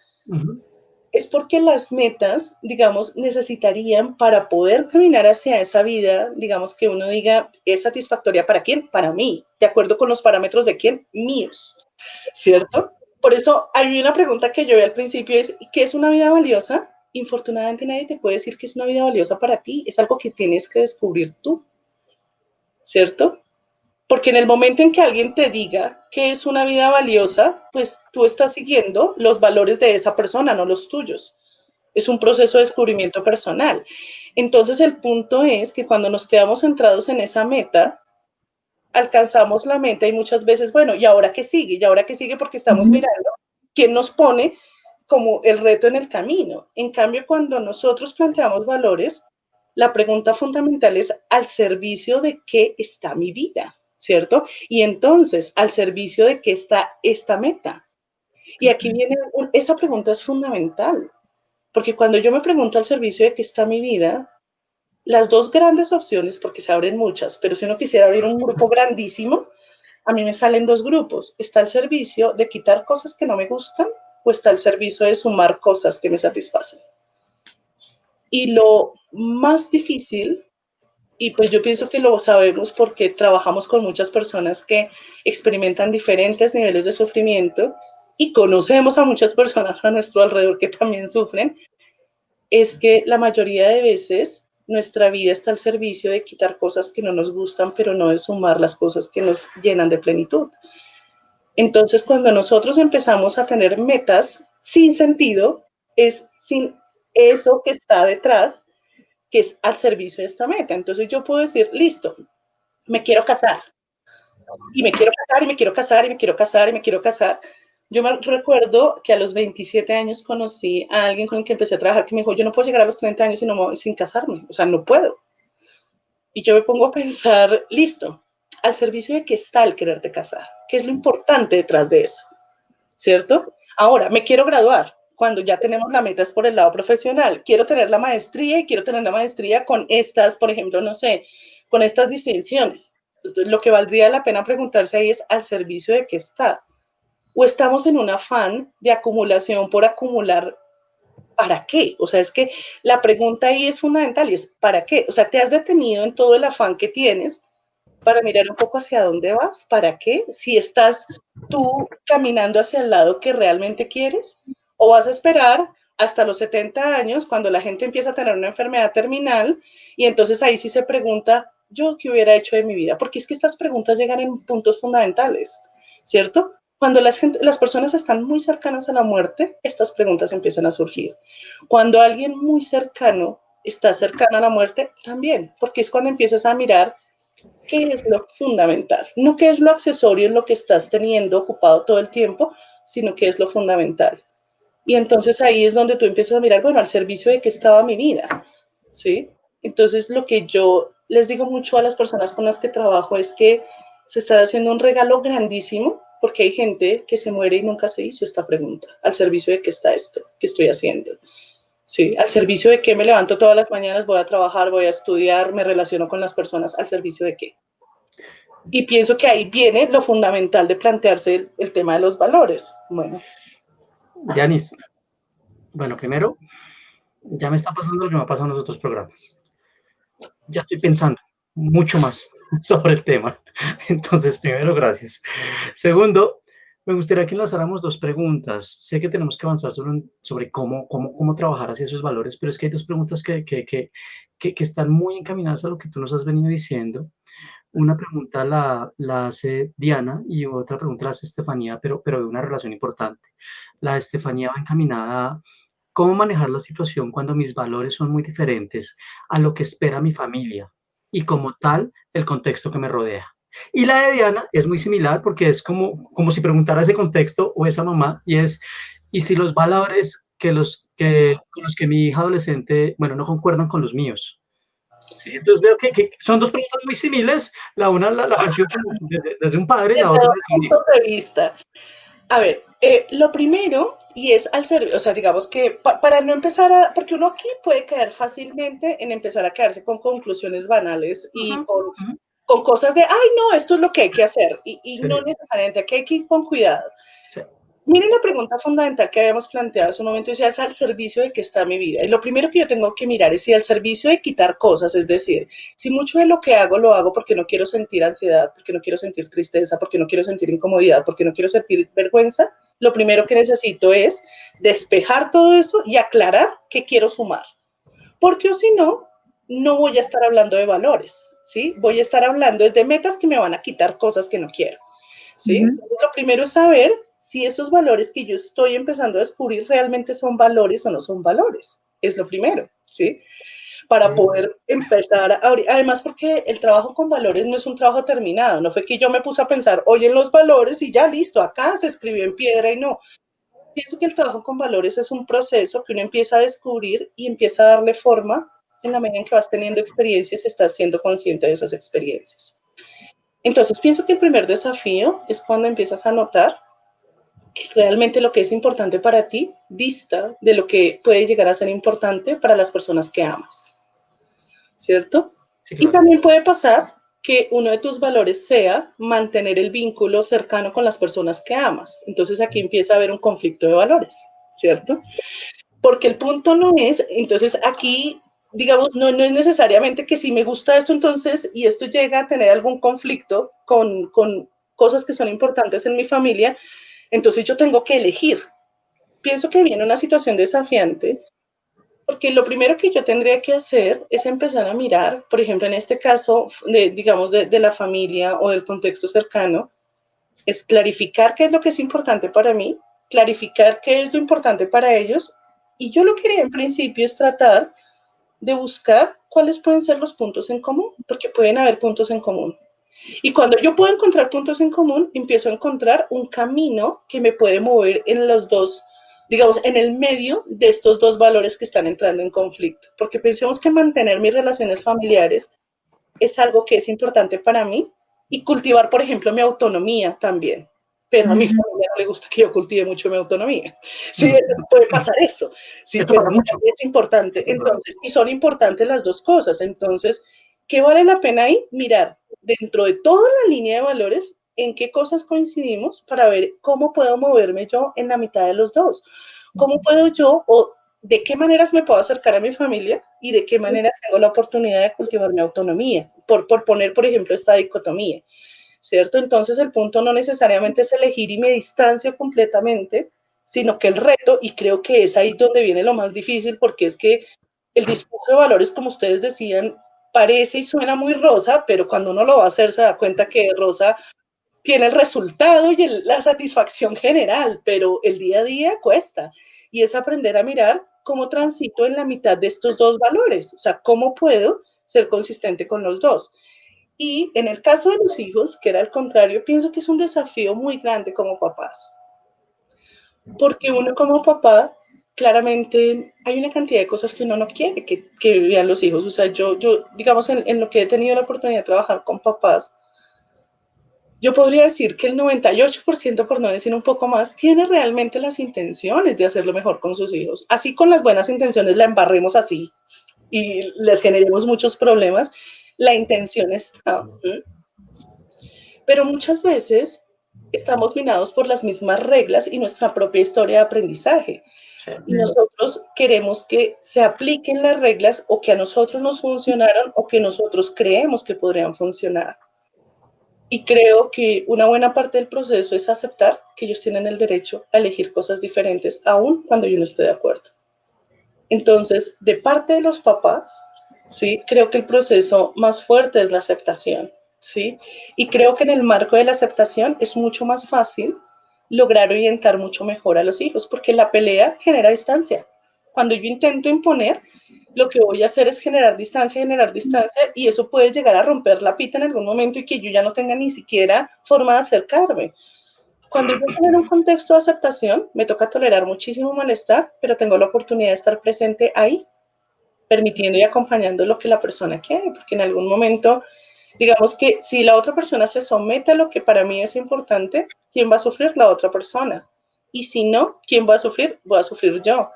Es porque las metas, digamos, necesitarían para poder caminar hacia esa vida, digamos, que uno diga, ¿es satisfactoria para quién? Para mí, de acuerdo con los parámetros de quién? Míos, ¿cierto? Por eso hay una pregunta que yo vi al principio, es, ¿qué es una vida valiosa? Infortunadamente nadie te puede decir que es una vida valiosa para ti, es algo que tienes que descubrir tú, ¿cierto? Porque en el momento en que alguien te diga que es una vida valiosa, pues tú estás siguiendo los valores de esa persona, no los tuyos. Es un proceso de descubrimiento personal. Entonces el punto es que cuando nos quedamos centrados en esa meta, alcanzamos la meta y muchas veces, bueno, ¿y ahora qué sigue? ¿Y ahora qué sigue? Porque estamos mirando quién nos pone como el reto en el camino. En cambio, cuando nosotros planteamos valores, la pregunta fundamental es, ¿al servicio de qué está mi vida? ¿Cierto? Y entonces, ¿al servicio de qué está esta meta? Y aquí viene, esa pregunta es fundamental, porque cuando yo me pregunto al servicio de qué está mi vida, las dos grandes opciones, porque se abren muchas, pero si uno quisiera abrir un grupo grandísimo, a mí me salen dos grupos. Está el servicio de quitar cosas que no me gustan o está el servicio de sumar cosas que me satisfacen. Y lo más difícil, y pues yo pienso que lo sabemos porque trabajamos con muchas personas que experimentan diferentes niveles de sufrimiento y conocemos a muchas personas a nuestro alrededor que también sufren, es que la mayoría de veces nuestra vida está al servicio de quitar cosas que no nos gustan, pero no de sumar las cosas que nos llenan de plenitud. Entonces, cuando nosotros empezamos a tener metas sin sentido, es sin eso que está detrás, que es al servicio de esta meta. Entonces yo puedo decir, listo, me quiero casar. Y me quiero casar, y me quiero casar, y me quiero casar, y me quiero casar. Yo me recuerdo que a los 27 años conocí a alguien con el que empecé a trabajar que me dijo, yo no puedo llegar a los 30 años sin casarme, o sea, no puedo. Y yo me pongo a pensar, listo, al servicio de qué está el quererte casar, qué es lo importante detrás de eso, ¿cierto? Ahora, me quiero graduar, cuando ya tenemos la meta es por el lado profesional, quiero tener la maestría y quiero tener la maestría con estas, por ejemplo, no sé, con estas distinciones. Entonces, lo que valdría la pena preguntarse ahí es al servicio de qué está. O estamos en un afán de acumulación por acumular, ¿para qué? O sea, es que la pregunta ahí es fundamental y es ¿para qué? O sea, te has detenido en todo el afán que tienes para mirar un poco hacia dónde vas, ¿para qué? Si estás tú caminando hacia el lado que realmente quieres o vas a esperar hasta los 70 años cuando la gente empieza a tener una enfermedad terminal y entonces ahí sí se pregunta, ¿yo qué hubiera hecho de mi vida? Porque es que estas preguntas llegan en puntos fundamentales, ¿cierto? Cuando las personas están muy cercanas a la muerte, estas preguntas empiezan a surgir. Cuando alguien muy cercano está cercano a la muerte, también, porque es cuando empiezas a mirar qué es lo fundamental, no qué es lo accesorio en lo que estás teniendo ocupado todo el tiempo, sino qué es lo fundamental. Y entonces ahí es donde tú empiezas a mirar, bueno, al servicio de qué estaba mi vida, ¿sí? Entonces lo que yo les digo mucho a las personas con las que trabajo es que se está haciendo un regalo grandísimo porque hay gente que se muere y nunca se hizo esta pregunta, al servicio de qué está esto, qué estoy haciendo. Sí, al servicio de qué me levanto todas las mañanas, voy a trabajar, voy a estudiar, me relaciono con las personas, al servicio de qué. Y pienso que ahí viene lo fundamental de plantearse el tema de los valores. Bueno. Yanis, bueno, primero, ya me está pasando lo que me ha pasado en los otros programas. Ya estoy pensando mucho más sobre el tema. Entonces, primero, gracias. Segundo, Me gustaría que enlazáramos dos preguntas. Sé que tenemos que avanzar sobre cómo trabajar hacia esos valores, pero es que hay dos preguntas que están muy encaminadas a lo que tú nos has venido diciendo. Una pregunta la hace Diana y otra pregunta la hace Estefanía, pero de una relación importante. La de Estefanía va encaminada a cómo manejar la situación cuando mis valores son muy diferentes a lo que espera mi familia y como tal el contexto que me rodea. Y la de Diana es muy similar porque es como si preguntara ese contexto o esa mamá y si los valores con los que mi hija adolescente, bueno, no concuerdan con los míos. Sí, entonces veo que son dos preguntas muy similares, la una la recibo desde un padre y la Desde otra otro desde un hijo. punto de vista. A ver, lo primero, y es al servicio, o sea, digamos que para no empezar porque uno aquí puede caer fácilmente en empezar a quedarse con conclusiones banales y Ujú, ujú. con cosas de, ay, no, esto es lo que hay que hacer, y Sí, no necesariamente, aquí hay que ir con cuidado. sí. Miren la pregunta fundamental que habíamos planteado hace un momento, y sea, es al servicio de qué está mi vida. Y lo primero que yo tengo que mirar es si al servicio de quitar cosas, es decir, si mucho de lo que hago lo hago porque no quiero sentir ansiedad, porque no quiero sentir tristeza, porque no quiero sentir incomodidad, porque no quiero sentir vergüenza, lo primero que necesito es despejar todo eso y aclarar qué quiero sumar. Porque o si no, no voy a estar hablando de valores, ¿sí? Voy a estar hablando de metas que me van a quitar cosas que no quiero. ¿Sí? Entonces, lo primero es saber si esos valores que yo estoy empezando a descubrir realmente son valores o no son valores. Es lo primero, ¿sí? Para poder empezar a abrir. Además, porque el trabajo con valores no es un trabajo terminado. No fue que yo me puse a pensar, oye, en los valores y ya listo, acá se escribió en piedra y no. Pienso que el trabajo con valores es un proceso que uno empieza a descubrir y empieza a darle forma en la medida en que vas teniendo experiencias y estás siendo consciente de esas experiencias. Entonces, pienso que el primer desafío es cuando empiezas a notar que realmente lo que es importante para ti dista de lo que puede llegar a ser importante para las personas que amas, ¿cierto? Sí, Y claro. también puede pasar que uno de tus valores sea mantener el vínculo cercano con las personas que amas. Entonces aquí empieza a haber un conflicto de valores, ¿cierto? Porque el punto no es, entonces aquí, digamos, no es necesariamente que si me gusta esto, entonces, y esto llega a tener algún conflicto con cosas que son importantes en mi familia, entonces yo tengo que elegir. Pienso que viene una situación desafiante, porque lo primero que yo tendría que hacer es empezar a mirar, por ejemplo, en este caso, digamos, de la familia o del contexto cercano, es clarificar qué es lo que es importante para mí, clarificar qué es lo importante para ellos. Y yo lo que haría en principio es tratar de buscar cuáles pueden ser los puntos en común, porque pueden haber puntos en común. Y cuando yo puedo encontrar puntos en común, empiezo a encontrar un camino que me puede mover en los dos, digamos, en el medio de estos dos valores que están entrando en conflicto. Porque pensemos que mantener mis relaciones familiares es algo que es importante para mí y cultivar, por ejemplo, mi autonomía también. Pero a mi familia no le gusta que yo cultive mucho mi autonomía. Sí, puede pasar eso. Sí, Esto pero pasa mucho. es importante. Entonces, y son importantes las dos cosas. Entonces, ¿qué vale la pena ahí? Mirar dentro de toda la línea de valores en qué cosas coincidimos para ver cómo puedo moverme yo en la mitad de los dos. ¿Cómo puedo yo o de qué maneras me puedo acercar a mi familia y de qué maneras tengo la oportunidad de cultivar mi autonomía, por poner, por ejemplo, esta dicotomía, ¿cierto? Entonces el punto no necesariamente es elegir y me distancio completamente, sino que el reto, y creo que es ahí donde viene lo más difícil, porque es que el discurso de valores, como ustedes decían, parece y suena muy rosa, pero cuando uno lo va a hacer se da cuenta que rosa tiene el resultado y la satisfacción general, pero el día a día cuesta. Y es aprender a mirar cómo transito en la mitad de estos dos valores, o sea, cómo puedo ser consistente con los dos. Y en el caso de los hijos, que era el contrario, pienso que es un desafío muy grande como papás, porque uno como papá, claramente hay una cantidad de cosas que uno no quiere que vean los hijos. O sea, yo digamos, en lo que he tenido la oportunidad de trabajar con papás, yo podría decir que el 98%, por no decir un poco más, tiene realmente las intenciones de hacerlo mejor con sus hijos. Así con las buenas intenciones la embarremos así y les generemos muchos problemas, la intención está. Pero muchas veces estamos minados por las mismas reglas y nuestra propia historia de aprendizaje. Sí. Y nosotros queremos que se apliquen las reglas o que a nosotros nos funcionaron o que nosotros creemos que podrían funcionar. Y creo que una buena parte del proceso es aceptar que ellos tienen el derecho a elegir cosas diferentes, aun cuando yo no esté de acuerdo. Entonces, de parte de los papás, ¿sí? Creo que el proceso más fuerte es la aceptación, ¿sí? Y creo que en el marco de la aceptación es mucho más fácil lograr orientar mucho mejor a los hijos, porque la pelea genera distancia. Cuando yo intento imponer, lo que voy a hacer es generar distancia, y eso puede llegar a romper la pita en algún momento y que yo ya no tenga ni siquiera forma de acercarme. Cuando yo tengo un contexto de aceptación, me toca tolerar muchísimo malestar, pero tengo la oportunidad de estar presente ahí, permitiendo y acompañando lo que la persona quiere, porque en algún momento, digamos que si la otra persona se somete a lo que para mí es importante, ¿quién va a sufrir? La otra persona. Y si no, ¿quién va a sufrir? Voy a sufrir yo.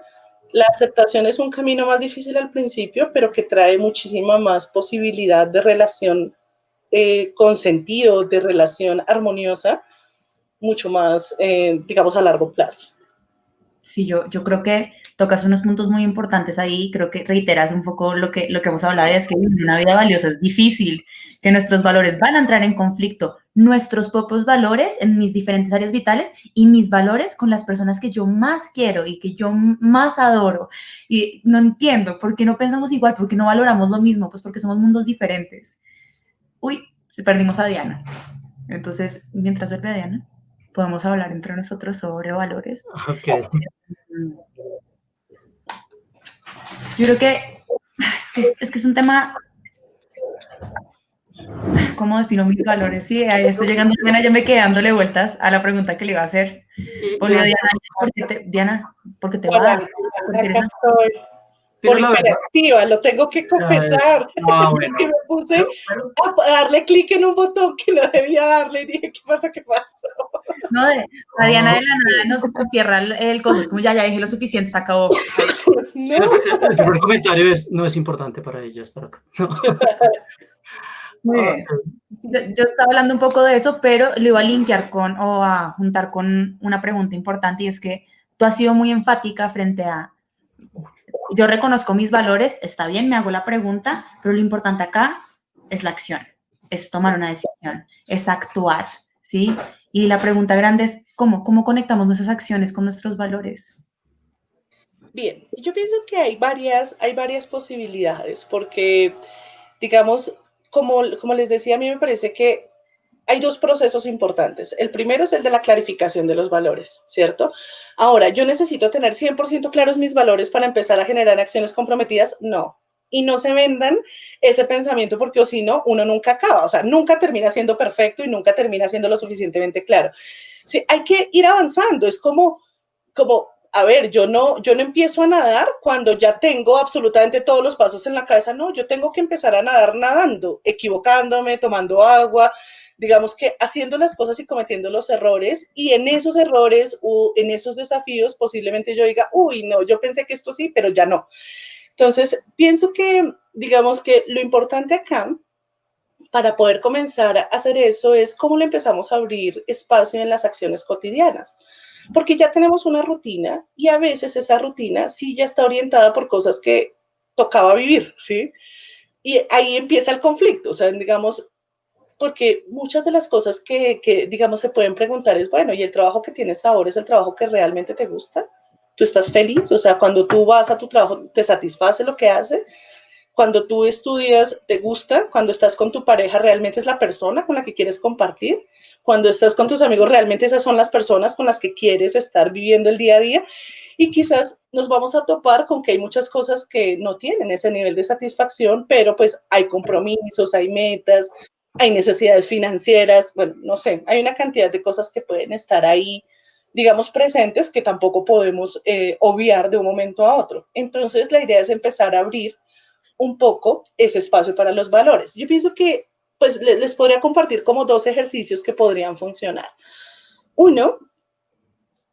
La aceptación es un camino más difícil al principio, pero que trae muchísima más posibilidad de relación con sentido, de relación armoniosa, mucho más, digamos, a largo plazo. Sí, yo creo que tocas unos puntos muy importantes ahí, creo que reiteras un poco lo que hemos hablado, y es que vivir una vida valiosa es difícil, que nuestros valores van a entrar en conflicto, nuestros propios valores en mis diferentes áreas vitales y mis valores con las personas que yo más quiero y que yo más adoro. Y no entiendo por qué no pensamos igual, por qué no valoramos lo mismo, pues porque somos mundos diferentes. Uy, perdimos a Diana. Entonces, mientras vuelve a Diana, podemos hablar entre nosotros sobre valores. Ok. Yo creo que es que es un tema, ¿cómo defino mis valores? Sí, ahí estoy llegando, Diana, ya me quedé dándole vueltas a la pregunta que le iba a hacer. Volvió Diana, ¿por qué te Hola, vas? acá estoy. Por hiperactiva, lo tengo que confesar. Bueno. Que me puse a darle clic en un botón que no debía darle y dije, ¿qué pasa? ¿Qué pasó? No, a Diana de la nada no se cierra el coso, es como ya dije lo suficiente, se acabó. No. El primer comentario no es importante para ella estar acá. Muy bien. Yo estaba hablando un poco de eso, pero lo iba a linkear o a juntar con una pregunta importante, y es que tú has sido muy enfática frente a, yo reconozco mis valores, está bien, me hago la pregunta, pero lo importante acá es la acción, es tomar una decisión, es actuar, ¿sí? Y la pregunta grande es, ¿cómo conectamos nuestras acciones con nuestros valores? Bien, yo pienso que hay varias posibilidades, porque, digamos, como les decía, a mí me parece que hay dos procesos importantes. El primero es el de la clarificación de los valores, ¿cierto? Ahora, ¿yo necesito tener 100% claros mis valores para empezar a generar acciones comprometidas? No. Y no se vendan ese pensamiento, porque o si no, uno nunca acaba, o sea, nunca termina siendo perfecto y nunca termina siendo lo suficientemente claro. Sí, hay que ir avanzando, es como a ver, yo no empiezo a nadar cuando ya tengo absolutamente todos los pasos en la cabeza, no, yo tengo que empezar a nadar nadando, equivocándome, tomando agua, digamos que haciendo las cosas y cometiendo los errores, y en esos errores o en esos desafíos posiblemente yo diga, uy, no, yo pensé que esto sí, pero ya no. Entonces, pienso que, digamos que lo importante acá para poder comenzar a hacer eso es cómo le empezamos a abrir espacio en las acciones cotidianas, porque ya tenemos una rutina y a veces esa rutina sí ya está orientada por cosas que tocaba vivir, ¿sí? Y ahí empieza el conflicto, o sea, digamos, porque muchas de las cosas que, digamos, se pueden preguntar es, bueno, ¿y el trabajo que tienes ahora es el trabajo que realmente te gusta? ¿Tú estás feliz? O sea, cuando tú vas a tu trabajo, ¿te satisface lo que haces? Cuando tú estudias, ¿te gusta? Cuando estás con tu pareja, ¿realmente es la persona con la que quieres compartir? Cuando estás con tus amigos, ¿realmente esas son las personas con las que quieres estar viviendo el día a día? Y quizás nos vamos a topar con que hay muchas cosas que no tienen ese nivel de satisfacción, pero pues hay compromisos, hay metas, hay necesidades financieras, bueno, no sé, hay una cantidad de cosas que pueden estar ahí, digamos, presentes, que tampoco podemos obviar de un momento a otro. Entonces, la idea es empezar a abrir un poco ese espacio para los valores. Yo pienso que pues les podría compartir como dos ejercicios que podrían funcionar. Uno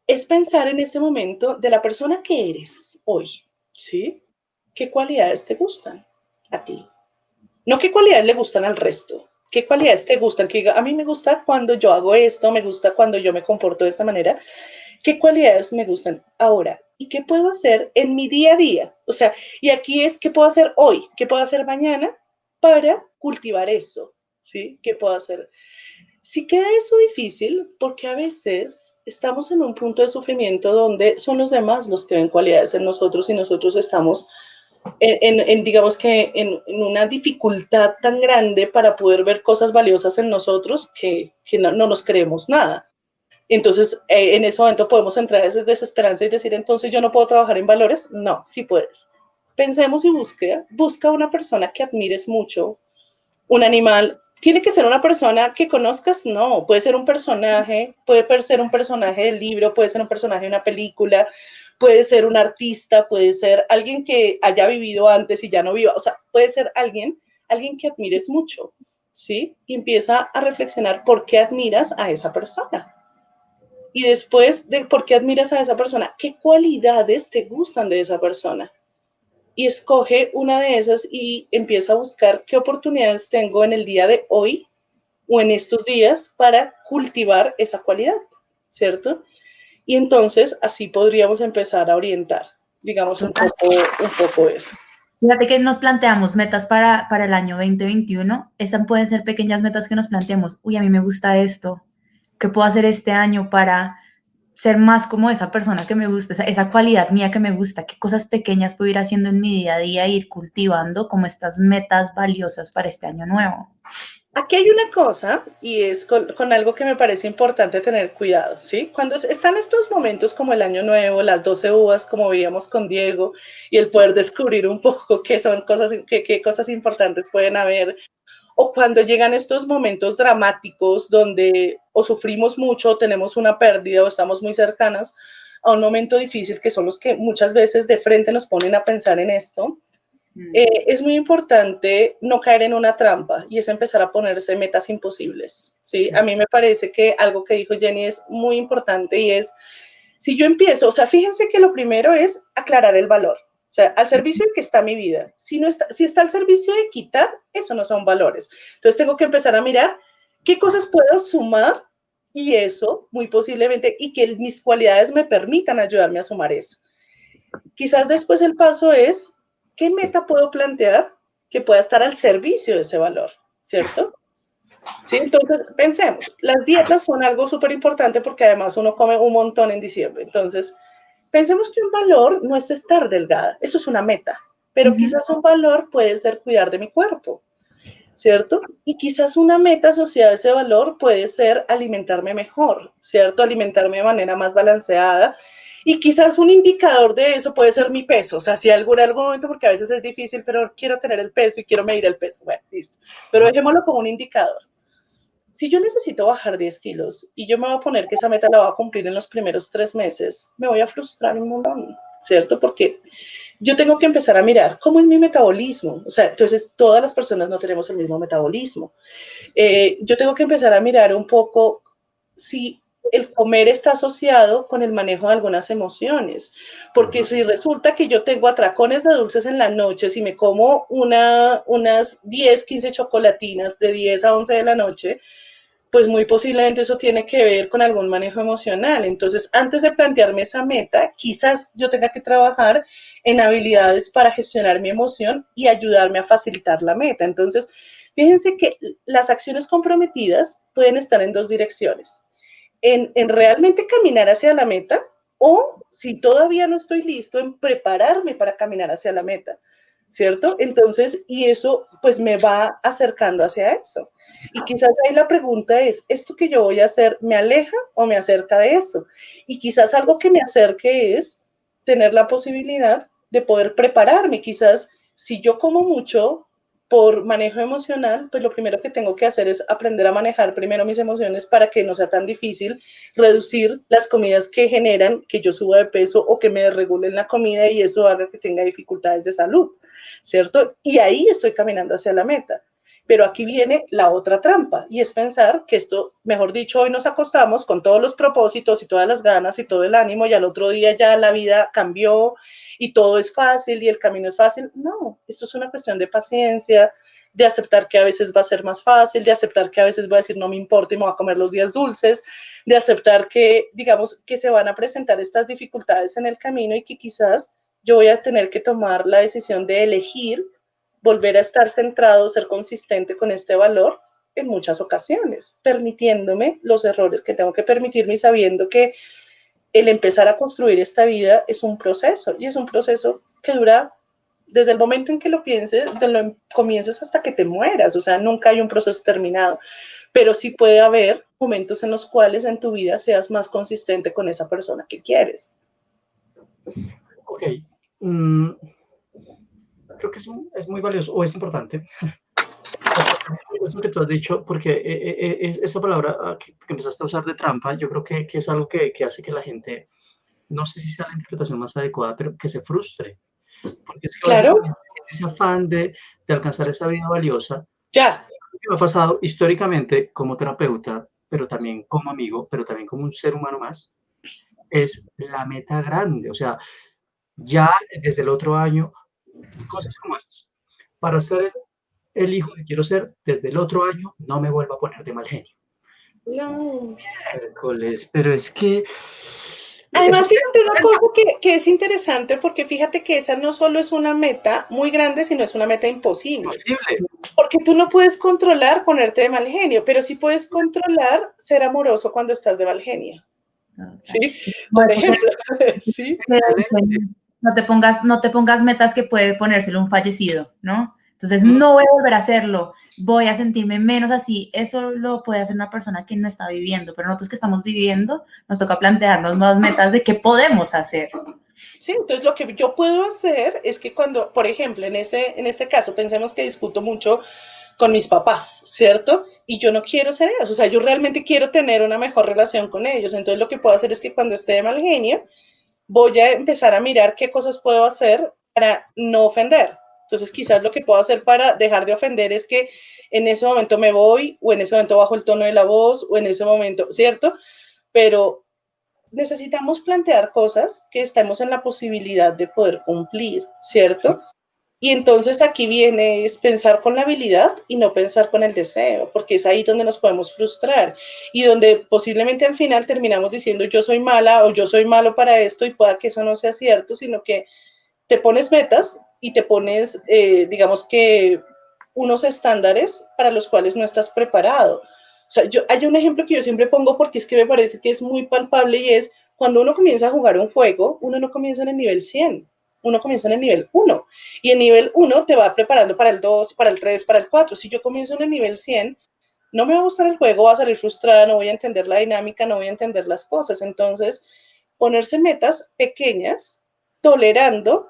es pensar en este momento de la persona que eres hoy, ¿sí? ¿Qué cualidades te gustan a ti? No qué cualidades le gustan al resto. ¿Qué cualidades te gustan? Que a mí me gusta cuando yo hago esto, me gusta cuando yo me comporto de esta manera. ¿Qué cualidades me gustan ahora? ¿Y qué puedo hacer en mi día a día? O sea, y aquí es qué puedo hacer hoy, qué puedo hacer mañana para cultivar eso, ¿sí? ¿Qué puedo hacer? Sí queda eso difícil porque a veces estamos en un punto de sufrimiento donde son los demás los que ven cualidades en nosotros y nosotros estamos digamos que en una dificultad tan grande para poder ver cosas valiosas en nosotros que no nos creemos nada. Entonces, en ese momento podemos entrar a esa desesperanza y decir, entonces yo no puedo trabajar en valores. No, sí puedes. Pensemos y busca una persona que admires mucho, un animal. ¿Tiene que ser una persona que conozcas? No, puede ser un personaje, puede ser un personaje del libro, puede ser un personaje de una película, puede ser un artista, puede ser alguien que haya vivido antes y ya no viva, o sea, puede ser alguien que admires mucho, ¿sí? Y empieza a reflexionar por qué admiras a esa persona. Y después de por qué admiras a esa persona, ¿qué cualidades te gustan de esa persona? Y escoge una de esas y empieza a buscar qué oportunidades tengo en el día de hoy o en estos días para cultivar esa cualidad, ¿cierto? Y entonces así podríamos empezar a orientar, digamos, un poco eso. Fíjate que nos planteamos metas para el año 2021. Esas pueden ser pequeñas metas que nos planteemos. Uy, a mí me gusta esto. ¿Qué puedo hacer este año para ser más como esa persona que me gusta, esa cualidad mía que me gusta? ¿Qué cosas pequeñas puedo ir haciendo en mi día a día e ir cultivando como estas metas valiosas para este año nuevo? Aquí hay una cosa y es con algo que me parece importante tener cuidado, ¿sí? Cuando están estos momentos como el Año Nuevo, las 12 uvas, como veíamos con Diego, y el poder descubrir un poco qué son cosas, qué cosas importantes pueden haber, o cuando llegan estos momentos dramáticos donde o sufrimos mucho, o tenemos una pérdida, o estamos muy cercanas a un momento difícil, que son los que muchas veces de frente nos ponen a pensar en esto. Es muy importante no caer en una trampa y es empezar a ponerse metas imposibles, ¿sí? A mí me parece que algo que dijo Jenny es muy importante y es, si yo empiezo, o sea, fíjense que lo primero es aclarar el valor, o sea, al servicio de que está mi vida. Si está al servicio de quitar, eso no son valores. Entonces tengo que empezar a mirar qué cosas puedo sumar y eso, muy posiblemente, y que mis cualidades me permitan ayudarme a sumar eso. Quizás después el paso es, ¿qué meta puedo plantear que pueda estar al servicio de ese valor? ¿Cierto? ¿Sí? Entonces, pensemos, las dietas son algo súper importante porque además uno come un montón en diciembre. Entonces, pensemos que un valor no es estar delgada, eso es una meta, pero quizás un valor puede ser cuidar de mi cuerpo, ¿cierto? Y quizás una meta asociada a ese valor puede ser alimentarme mejor, ¿cierto? Alimentarme de manera más balanceada. Y quizás un indicador de eso puede ser mi peso. O sea, si algún momento, porque a veces es difícil, pero quiero tener el peso y quiero medir el peso. Bueno, listo. Pero dejémoslo como un indicador. Si yo necesito bajar 10 kilos y yo me voy a poner que esa meta la voy a cumplir en los primeros 3 meses, me voy a frustrar un montón, ¿cierto? Porque yo tengo que empezar a mirar cómo es mi metabolismo. O sea, entonces todas las personas no tenemos el mismo metabolismo. Yo tengo que empezar a mirar un poco si el comer está asociado con el manejo de algunas emociones, porque si resulta que yo tengo atracones de dulces en la noche, si me como unas 10, 15 chocolatinas de 10 a 11 de la noche, pues muy posiblemente eso tiene que ver con algún manejo emocional. Entonces, antes de plantearme esa meta, quizás yo tenga que trabajar en habilidades para gestionar mi emoción y ayudarme a facilitar la meta. Entonces, fíjense que las acciones comprometidas pueden estar en dos direcciones. En realmente caminar hacia la meta o, si todavía no estoy listo, en prepararme para caminar hacia la meta, ¿cierto? Entonces, y eso pues me va acercando hacia eso. Y quizás ahí la pregunta es, ¿esto que yo voy a hacer me aleja o me acerca de eso? Y quizás algo que me acerque es tener la posibilidad de poder prepararme. Quizás si yo como mucho por manejo emocional, pues lo primero que tengo que hacer es aprender a manejar primero mis emociones para que no sea tan difícil reducir las comidas que generan que yo suba de peso o que me desregulen la comida y eso haga que tenga dificultades de salud, ¿cierto? Y ahí estoy caminando hacia la meta. Pero aquí viene la otra trampa y es pensar que esto, mejor dicho, hoy nos acostamos con todos los propósitos y todas las ganas y todo el ánimo y al otro día ya la vida cambió y todo es fácil y el camino es fácil. No, esto es una cuestión de paciencia, de aceptar que a veces va a ser más fácil, de aceptar que a veces voy a decir no me importa y me voy a comer los días dulces, de aceptar que, digamos, que se van a presentar estas dificultades en el camino y que quizás yo voy a tener que tomar la decisión de elegir volver a estar centrado, ser consistente con este valor en muchas ocasiones, permitiéndome los errores que tengo que permitirme y sabiendo que el empezar a construir esta vida es un proceso y es un proceso que dura desde el momento en que lo pienses, comiences hasta que te mueras, o sea, nunca hay un proceso terminado, pero sí puede haber momentos en los cuales en tu vida seas más consistente con esa persona que quieres. Ok, creo que es muy valioso o es importante eso que tú has dicho, porque esa palabra que empezaste a usar de trampa, yo creo que es algo que hace que la gente, no sé si sea la interpretación más adecuada, pero que se frustre. Porque es que Claro. básicamente ese afán de alcanzar esa vida valiosa, Ya. lo que me ha pasado históricamente como terapeuta, pero también como amigo, pero también como un ser humano más, es la meta grande. O sea, ya desde el otro año, cosas como estas. Para ser el hijo que quiero ser, desde el otro año no me vuelvo a poner de mal genio. No. Miércoles, pero es que... Además, fíjate una cosa que es interesante, porque fíjate que esa no solo es una meta muy grande, sino es una meta imposible. Porque tú no puedes controlar ponerte de mal genio, pero sí puedes controlar ser amoroso cuando estás de mal genio. ¿Sí? Por ejemplo, ¿sí? No te pongas metas que puede ponérselo un fallecido, ¿no? Entonces, no voy a volver a hacerlo, voy a sentirme menos así. Eso lo puede hacer una persona que no está viviendo, pero nosotros que estamos viviendo, nos toca plantearnos más metas de qué podemos hacer. Sí, entonces lo que yo puedo hacer es que cuando, por ejemplo, en este caso, pensemos que discuto mucho con mis papás, ¿cierto? Y yo no quiero ser eso, o sea, yo realmente quiero tener una mejor relación con ellos. Entonces lo que puedo hacer es que cuando esté de mal genio, voy a empezar a mirar qué cosas puedo hacer para no ofender. Entonces, quizás lo que puedo hacer para dejar de ofender es que en ese momento me voy, o en ese momento bajo el tono de la voz, o en ese momento, ¿cierto? Pero necesitamos plantear cosas que estemos en la posibilidad de poder cumplir, ¿cierto? Y entonces aquí viene es pensar con la habilidad y no pensar con el deseo, porque es ahí donde nos podemos frustrar y donde posiblemente al final terminamos diciendo yo soy mala o yo soy malo para esto y pueda que eso no sea cierto, sino que te pones metas y te pones, digamos que, unos estándares para los cuales no estás preparado. O sea, hay un ejemplo que yo siempre pongo porque es que me parece que es muy palpable y es cuando uno comienza a jugar un juego, uno no comienza en el nivel 100, uno comienza en el nivel 1 y el nivel 1 te va preparando para el 2, para el 3, para el 4. Si yo comienzo en el nivel 100, no me va a gustar el juego, va a salir frustrada, no voy a entender la dinámica, no voy a entender las cosas. Entonces, ponerse metas pequeñas, tolerando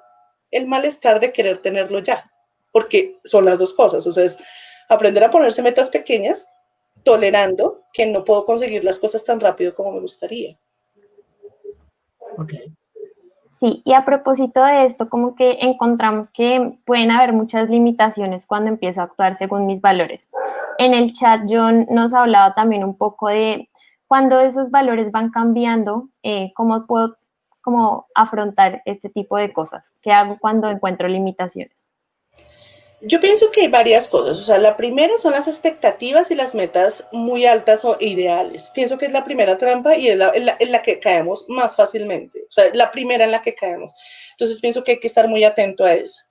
el malestar de querer tenerlo ya, porque son las dos cosas, o sea, es aprender a ponerse metas pequeñas, tolerando que no puedo conseguir las cosas tan rápido como me gustaría. Okay. Sí, y a propósito de esto, como que encontramos que pueden haber muchas limitaciones cuando empiezo a actuar según mis valores. En el chat John nos hablaba también un poco de cuando esos valores van cambiando, cómo puedo afrontar este tipo de cosas. ¿Qué hago cuando encuentro limitaciones? Yo pienso que hay varias cosas. O sea, la primera son las expectativas y las metas muy altas o ideales. Pienso que es la primera trampa y es en la que caemos más fácilmente. O sea, la primera en la que caemos. Entonces pienso que hay que estar muy atento a esa.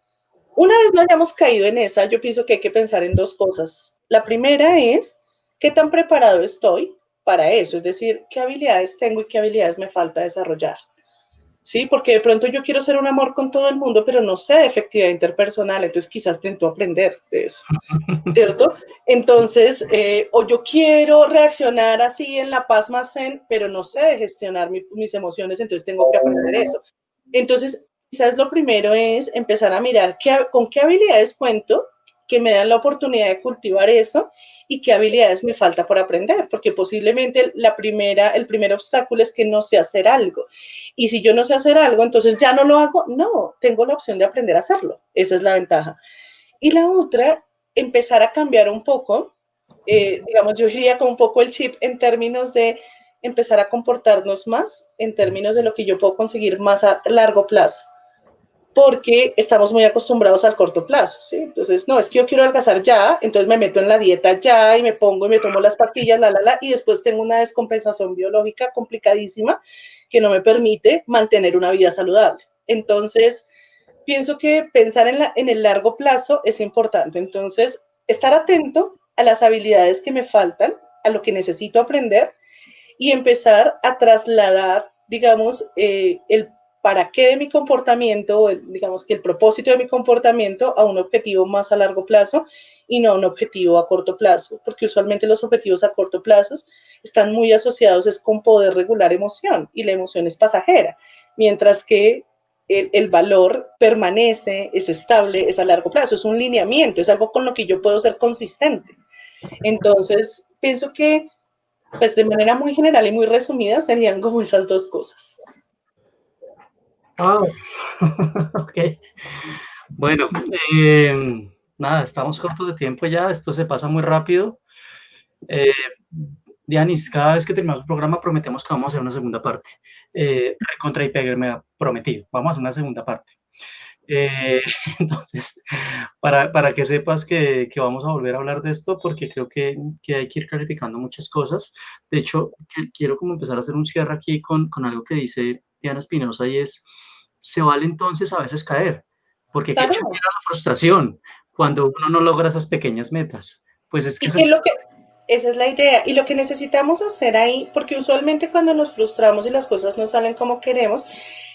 Una vez no hayamos caído en esa, yo pienso que hay que pensar en dos cosas. La primera es, ¿qué tan preparado estoy para eso? Es decir, ¿qué habilidades tengo y qué habilidades me falta desarrollar? ¿Sí? Porque de pronto yo quiero ser un amor con todo el mundo, pero no sé de efectividad interpersonal, entonces quizás necesito aprender de eso, ¿cierto? Entonces, o yo quiero reaccionar así en la paz más zen, pero no sé de gestionar mis emociones, entonces tengo que aprender eso. Entonces, quizás lo primero es empezar a mirar con qué habilidades cuento que me dan la oportunidad de cultivar eso y qué habilidades me falta por aprender, porque posiblemente el primer obstáculo es que no sé hacer algo. Y si yo no sé hacer algo, entonces ya no lo hago. No, tengo la opción de aprender a hacerlo. Esa es la ventaja. Y la otra, empezar a cambiar un poco, digamos, yo diría con un poco el chip en términos de empezar a comportarnos más, en términos de lo que yo puedo conseguir más a largo plazo, porque estamos muy acostumbrados al corto plazo, ¿sí? Entonces, no, es que yo quiero adelgazar ya, entonces me meto en la dieta ya y me pongo y me tomo las pastillas, y después tengo una descompensación biológica complicadísima que no me permite mantener una vida saludable. Entonces, pienso que pensar en el largo plazo es importante. Entonces, estar atento a las habilidades que me faltan, a lo que necesito aprender y empezar a trasladar, digamos, el para qué de mi comportamiento, digamos que el propósito de mi comportamiento a un objetivo más a largo plazo y no a un objetivo a corto plazo, porque usualmente los objetivos a corto plazo están muy asociados es con poder regular emoción y la emoción es pasajera, mientras que el valor permanece, es estable, es a largo plazo, es un lineamiento, es algo con lo que yo puedo ser consistente. Entonces, pienso que pues de manera muy general y muy resumida serían como esas dos cosas. Wow. Ok. Bueno, nada, estamos cortos de tiempo ya, esto se pasa muy rápido. Dianis, cada vez que terminamos el programa prometemos que vamos a hacer una segunda parte. Contra IPEG me ha prometido, vamos a hacer una segunda parte. Entonces, para que sepas que vamos a volver a hablar de esto, porque creo que hay que ir clarificando muchas cosas. De hecho, quiero como empezar a hacer un cierre aquí con algo que dice Diana Espinosa y es, se vale entonces a veces caer, porque Claro. qué chévere la frustración cuando uno no logra esas pequeñas metas. Pues es que esa es la idea. Y lo que necesitamos hacer ahí, porque usualmente cuando nos frustramos y las cosas no salen como queremos,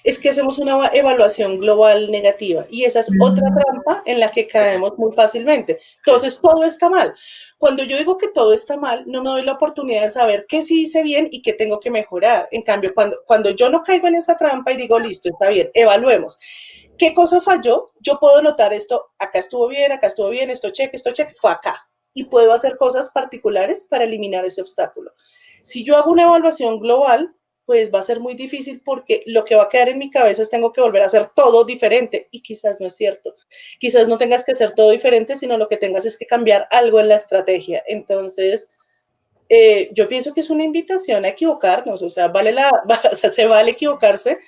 es que hacemos una evaluación global negativa. Y esa es otra trampa en la que caemos muy fácilmente. Entonces, todo está mal. Cuando yo digo que todo está mal, no me doy la oportunidad de saber qué sí hice bien y qué tengo que mejorar. En cambio, cuando yo no caigo en esa trampa y digo, listo, está bien, evaluemos. ¿Qué cosa falló? Yo puedo notar esto, acá estuvo bien, esto cheque, fue acá. Y puedo hacer cosas particulares para eliminar ese obstáculo. Si yo hago una evaluación global, pues va a ser muy difícil porque lo que va a quedar en mi cabeza es tengo que volver a hacer todo diferente y quizás no es cierto. Quizás no tengas que hacer todo diferente, sino lo que tengas es que cambiar algo en la estrategia. Entonces, yo pienso que es una invitación a equivocarnos, o sea, se vale equivocarse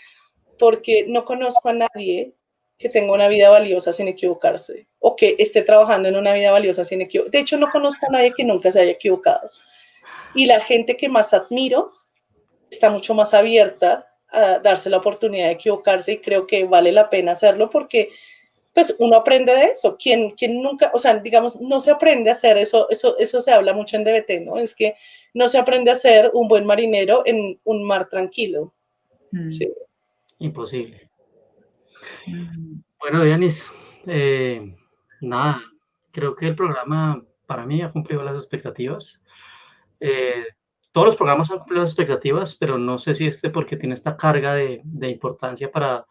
porque no conozco a nadie que tenga una vida valiosa sin equivocarse o que esté trabajando en una vida valiosa sin equivocarse. De hecho, no conozco a nadie que nunca se haya equivocado. Y la gente que más admiro está mucho más abierta a darse la oportunidad de equivocarse y creo que vale la pena hacerlo porque pues uno aprende de eso. Quien nunca, o sea, digamos, no se aprende a hacer eso se habla mucho en DBT, ¿no? Es que no se aprende a ser un buen marinero en un mar tranquilo. Sí. Imposible. Bueno, Dianis, nada, creo que el programa para mí ha cumplido las expectativas. Todos los programas han cumplido las expectativas, pero no sé si porque tiene esta carga de importancia para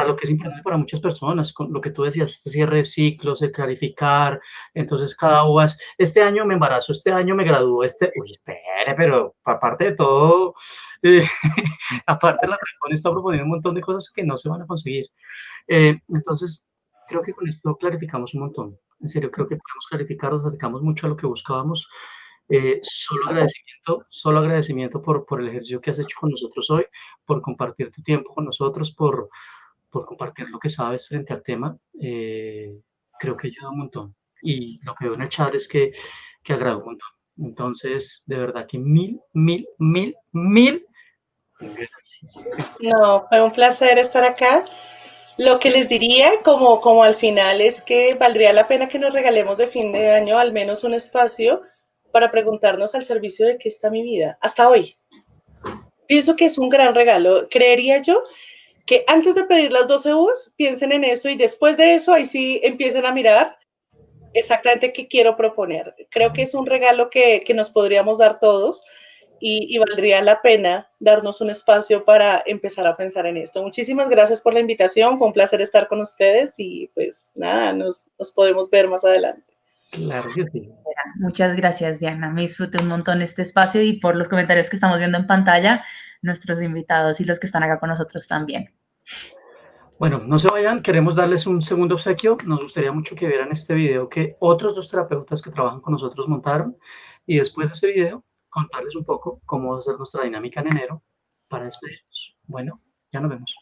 lo que es importante para muchas personas, con lo que tú decías, este cierre de ciclos, el clarificar, entonces cada uvas, este año me embarazo, este año me gradúo, uy, espere, pero aparte de todo, aparte la Trancón está proponiendo un montón de cosas que no se van a conseguir. Entonces, creo que con esto clarificamos un montón. En serio, creo que podemos clarificar, nos acercamos mucho a lo que buscábamos. Solo agradecimiento por el ejercicio que has hecho con nosotros hoy, por compartir tu tiempo con nosotros, por compartir lo que sabes frente al tema. Creo que ayuda un montón. Y lo que veo en el chat es que agrada un montón. Entonces, de verdad que mil gracias. No, fue un placer estar acá. Lo que les diría como al final es que valdría la pena que nos regalemos de fin de año al menos un espacio para preguntarnos al servicio de qué está mi vida hasta hoy. Pienso que es un gran regalo. Creería yo que antes de pedir las 12 uvas, piensen en eso y después de eso ahí sí empiecen a mirar exactamente qué quiero proponer. Creo que es un regalo que nos podríamos dar todos y valdría la pena darnos un espacio para empezar a pensar en esto. Muchísimas gracias por la invitación, fue un placer estar con ustedes y pues nada, nos podemos ver más adelante. Claro que sí. Muchas gracias, Diana. Me disfruté un montón este espacio y por los comentarios que estamos viendo en pantalla, nuestros invitados y los que están acá con nosotros también. Bueno, no se vayan, queremos darles un segundo obsequio. Nos gustaría mucho que vieran este video que otros 2 terapeutas que trabajan con nosotros montaron y después de este video contarles un poco cómo va a ser nuestra dinámica en enero para despedirnos. Bueno, ya nos vemos.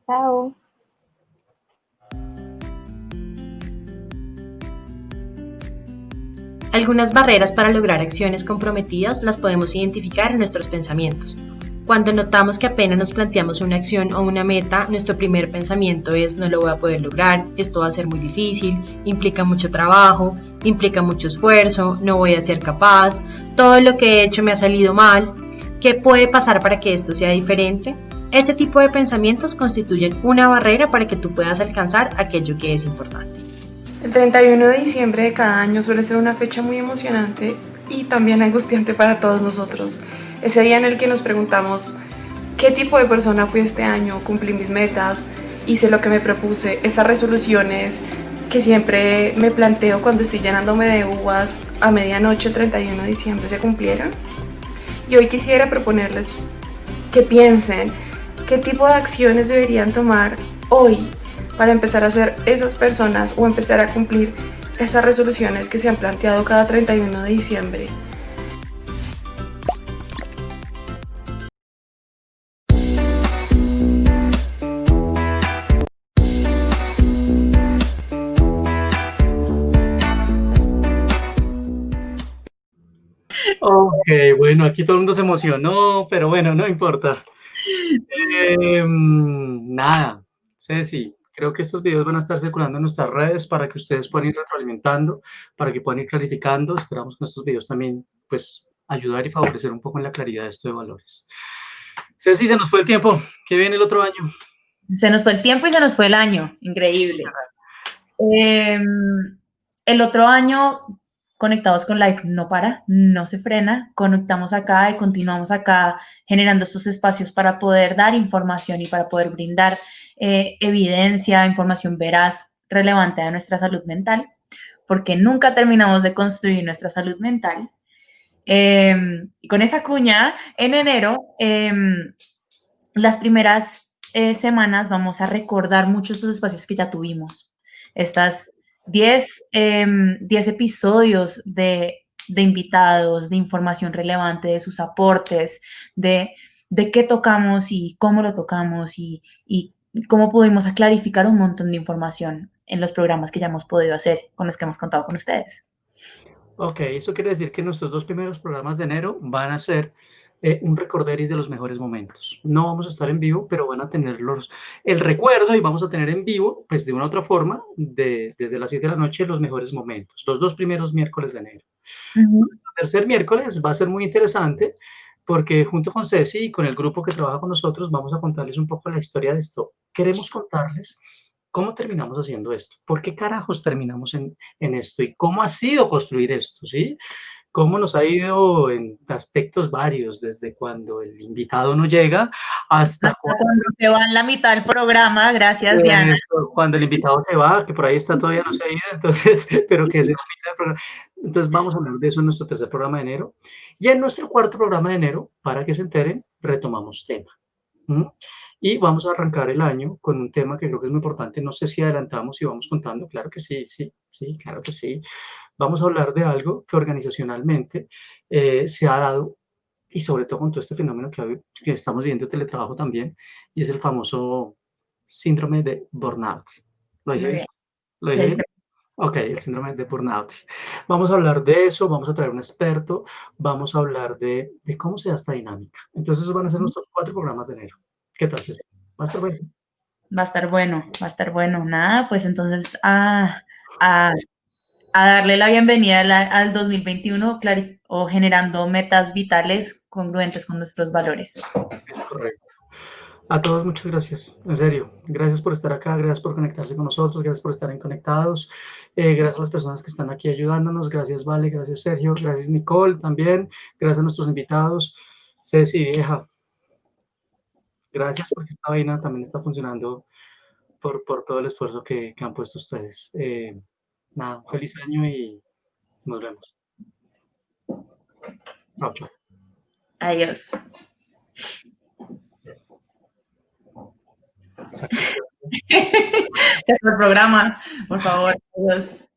Chao. Algunas barreras para lograr acciones comprometidas las podemos identificar en nuestros pensamientos. Cuando notamos que apenas nos planteamos una acción o una meta, nuestro primer pensamiento es no lo voy a poder lograr, esto va a ser muy difícil, implica mucho trabajo, implica mucho esfuerzo, no voy a ser capaz, todo lo que he hecho me ha salido mal, ¿qué puede pasar para que esto sea diferente? Ese tipo de pensamientos constituyen una barrera para que tú puedas alcanzar aquello que es importante. El 31 de diciembre de cada año suele ser una fecha muy emocionante y también angustiante para todos nosotros. Ese día en el que nos preguntamos qué tipo de persona fui este año, cumplí mis metas, hice lo que me propuse, esas resoluciones que siempre me planteo cuando estoy llenándome de uvas a medianoche 31 de diciembre se cumplieron. Y hoy quisiera proponerles que piensen qué tipo de acciones deberían tomar hoy para empezar a ser esas personas o empezar a cumplir esas resoluciones que se han planteado cada 31 de diciembre. Ok, bueno, aquí todo el mundo se emocionó, pero bueno, no importa. Nada, Ceci, creo que estos videos van a estar circulando en nuestras redes para que ustedes puedan ir retroalimentando, para que puedan ir clarificando. Esperamos que estos videos también, pues, ayudar y favorecer un poco en la claridad de esto de valores. Ceci, se nos fue el tiempo. ¿Qué viene el otro año? Se nos fue el tiempo y se nos fue el año. Increíble. El otro año, Conectados con Life no para, no se frena. Conectamos acá y continuamos acá generando estos espacios para poder dar información y para poder brindar evidencia, información veraz, relevante a nuestra salud mental, porque nunca terminamos de construir nuestra salud mental. Y con esa cuña, en enero, las primeras semanas vamos a recordar muchos de estos espacios que ya tuvimos. Estas 10 episodios de invitados, de información relevante, de sus aportes, de qué tocamos y cómo lo tocamos y cómo pudimos clarificar un montón de información en los programas que ya hemos podido hacer, con los que hemos contado con ustedes. Ok, eso quiere decir que nuestros 2 primeros programas de enero van a ser un recorderis de los mejores momentos. No vamos a estar en vivo, pero van a tener el recuerdo y vamos a tener en vivo, pues de una u otra forma, desde las 7 de la noche, los mejores momentos. Los 2 primeros miércoles de enero. El tercer miércoles va a ser muy interesante porque junto con Ceci y con el grupo que trabaja con nosotros vamos a contarles un poco la historia de esto. Queremos contarles cómo terminamos haciendo esto, por qué carajos terminamos en esto y cómo ha sido construir esto, ¿sí? Cómo nos ha ido en aspectos varios, desde cuando el invitado no llega hasta cuando se va en la mitad del programa. Gracias, Diana. Cuando el invitado se va, que por ahí está, todavía no se ha ido, entonces, pero que se va a mitad del programa. Entonces vamos a hablar de eso en nuestro tercer programa de enero. Y en nuestro cuarto programa de enero, para que se enteren, retomamos tema. Y vamos a arrancar el año con un tema que creo que es muy importante. No sé si adelantamos y vamos contando. Claro que sí, claro que sí. Vamos a hablar de algo que organizacionalmente se ha dado y sobre todo con todo este fenómeno que estamos viendo de teletrabajo también, y es el famoso síndrome de burnout. ¿Lo dije bien? ¿Lo dije bien? Ok, el síndrome de burnout. Vamos a hablar de eso, vamos a traer un experto, vamos a hablar de cómo se da esta dinámica. Entonces, esos van a ser nuestros 4 programas de enero. ¿Qué tal, Ceci? ¿Va a estar bueno? Va a estar bueno, va a estar bueno. Nada, pues entonces a darle la bienvenida al 2021 o generando metas vitales congruentes con nuestros valores. Es correcto. A todos muchas gracias, en serio. Gracias por estar acá, gracias por conectarse con nosotros, gracias por estar en Conectados, gracias a las personas que están aquí ayudándonos, gracias Vale, gracias Sergio, gracias Nicole también, gracias a nuestros invitados, Ceci, vieja. Gracias porque esta vaina también está funcionando por todo el esfuerzo que han puesto ustedes. Nada, feliz año y nos vemos. Chao, chao. Adiós. Se acabó el programa, por favor. Adiós.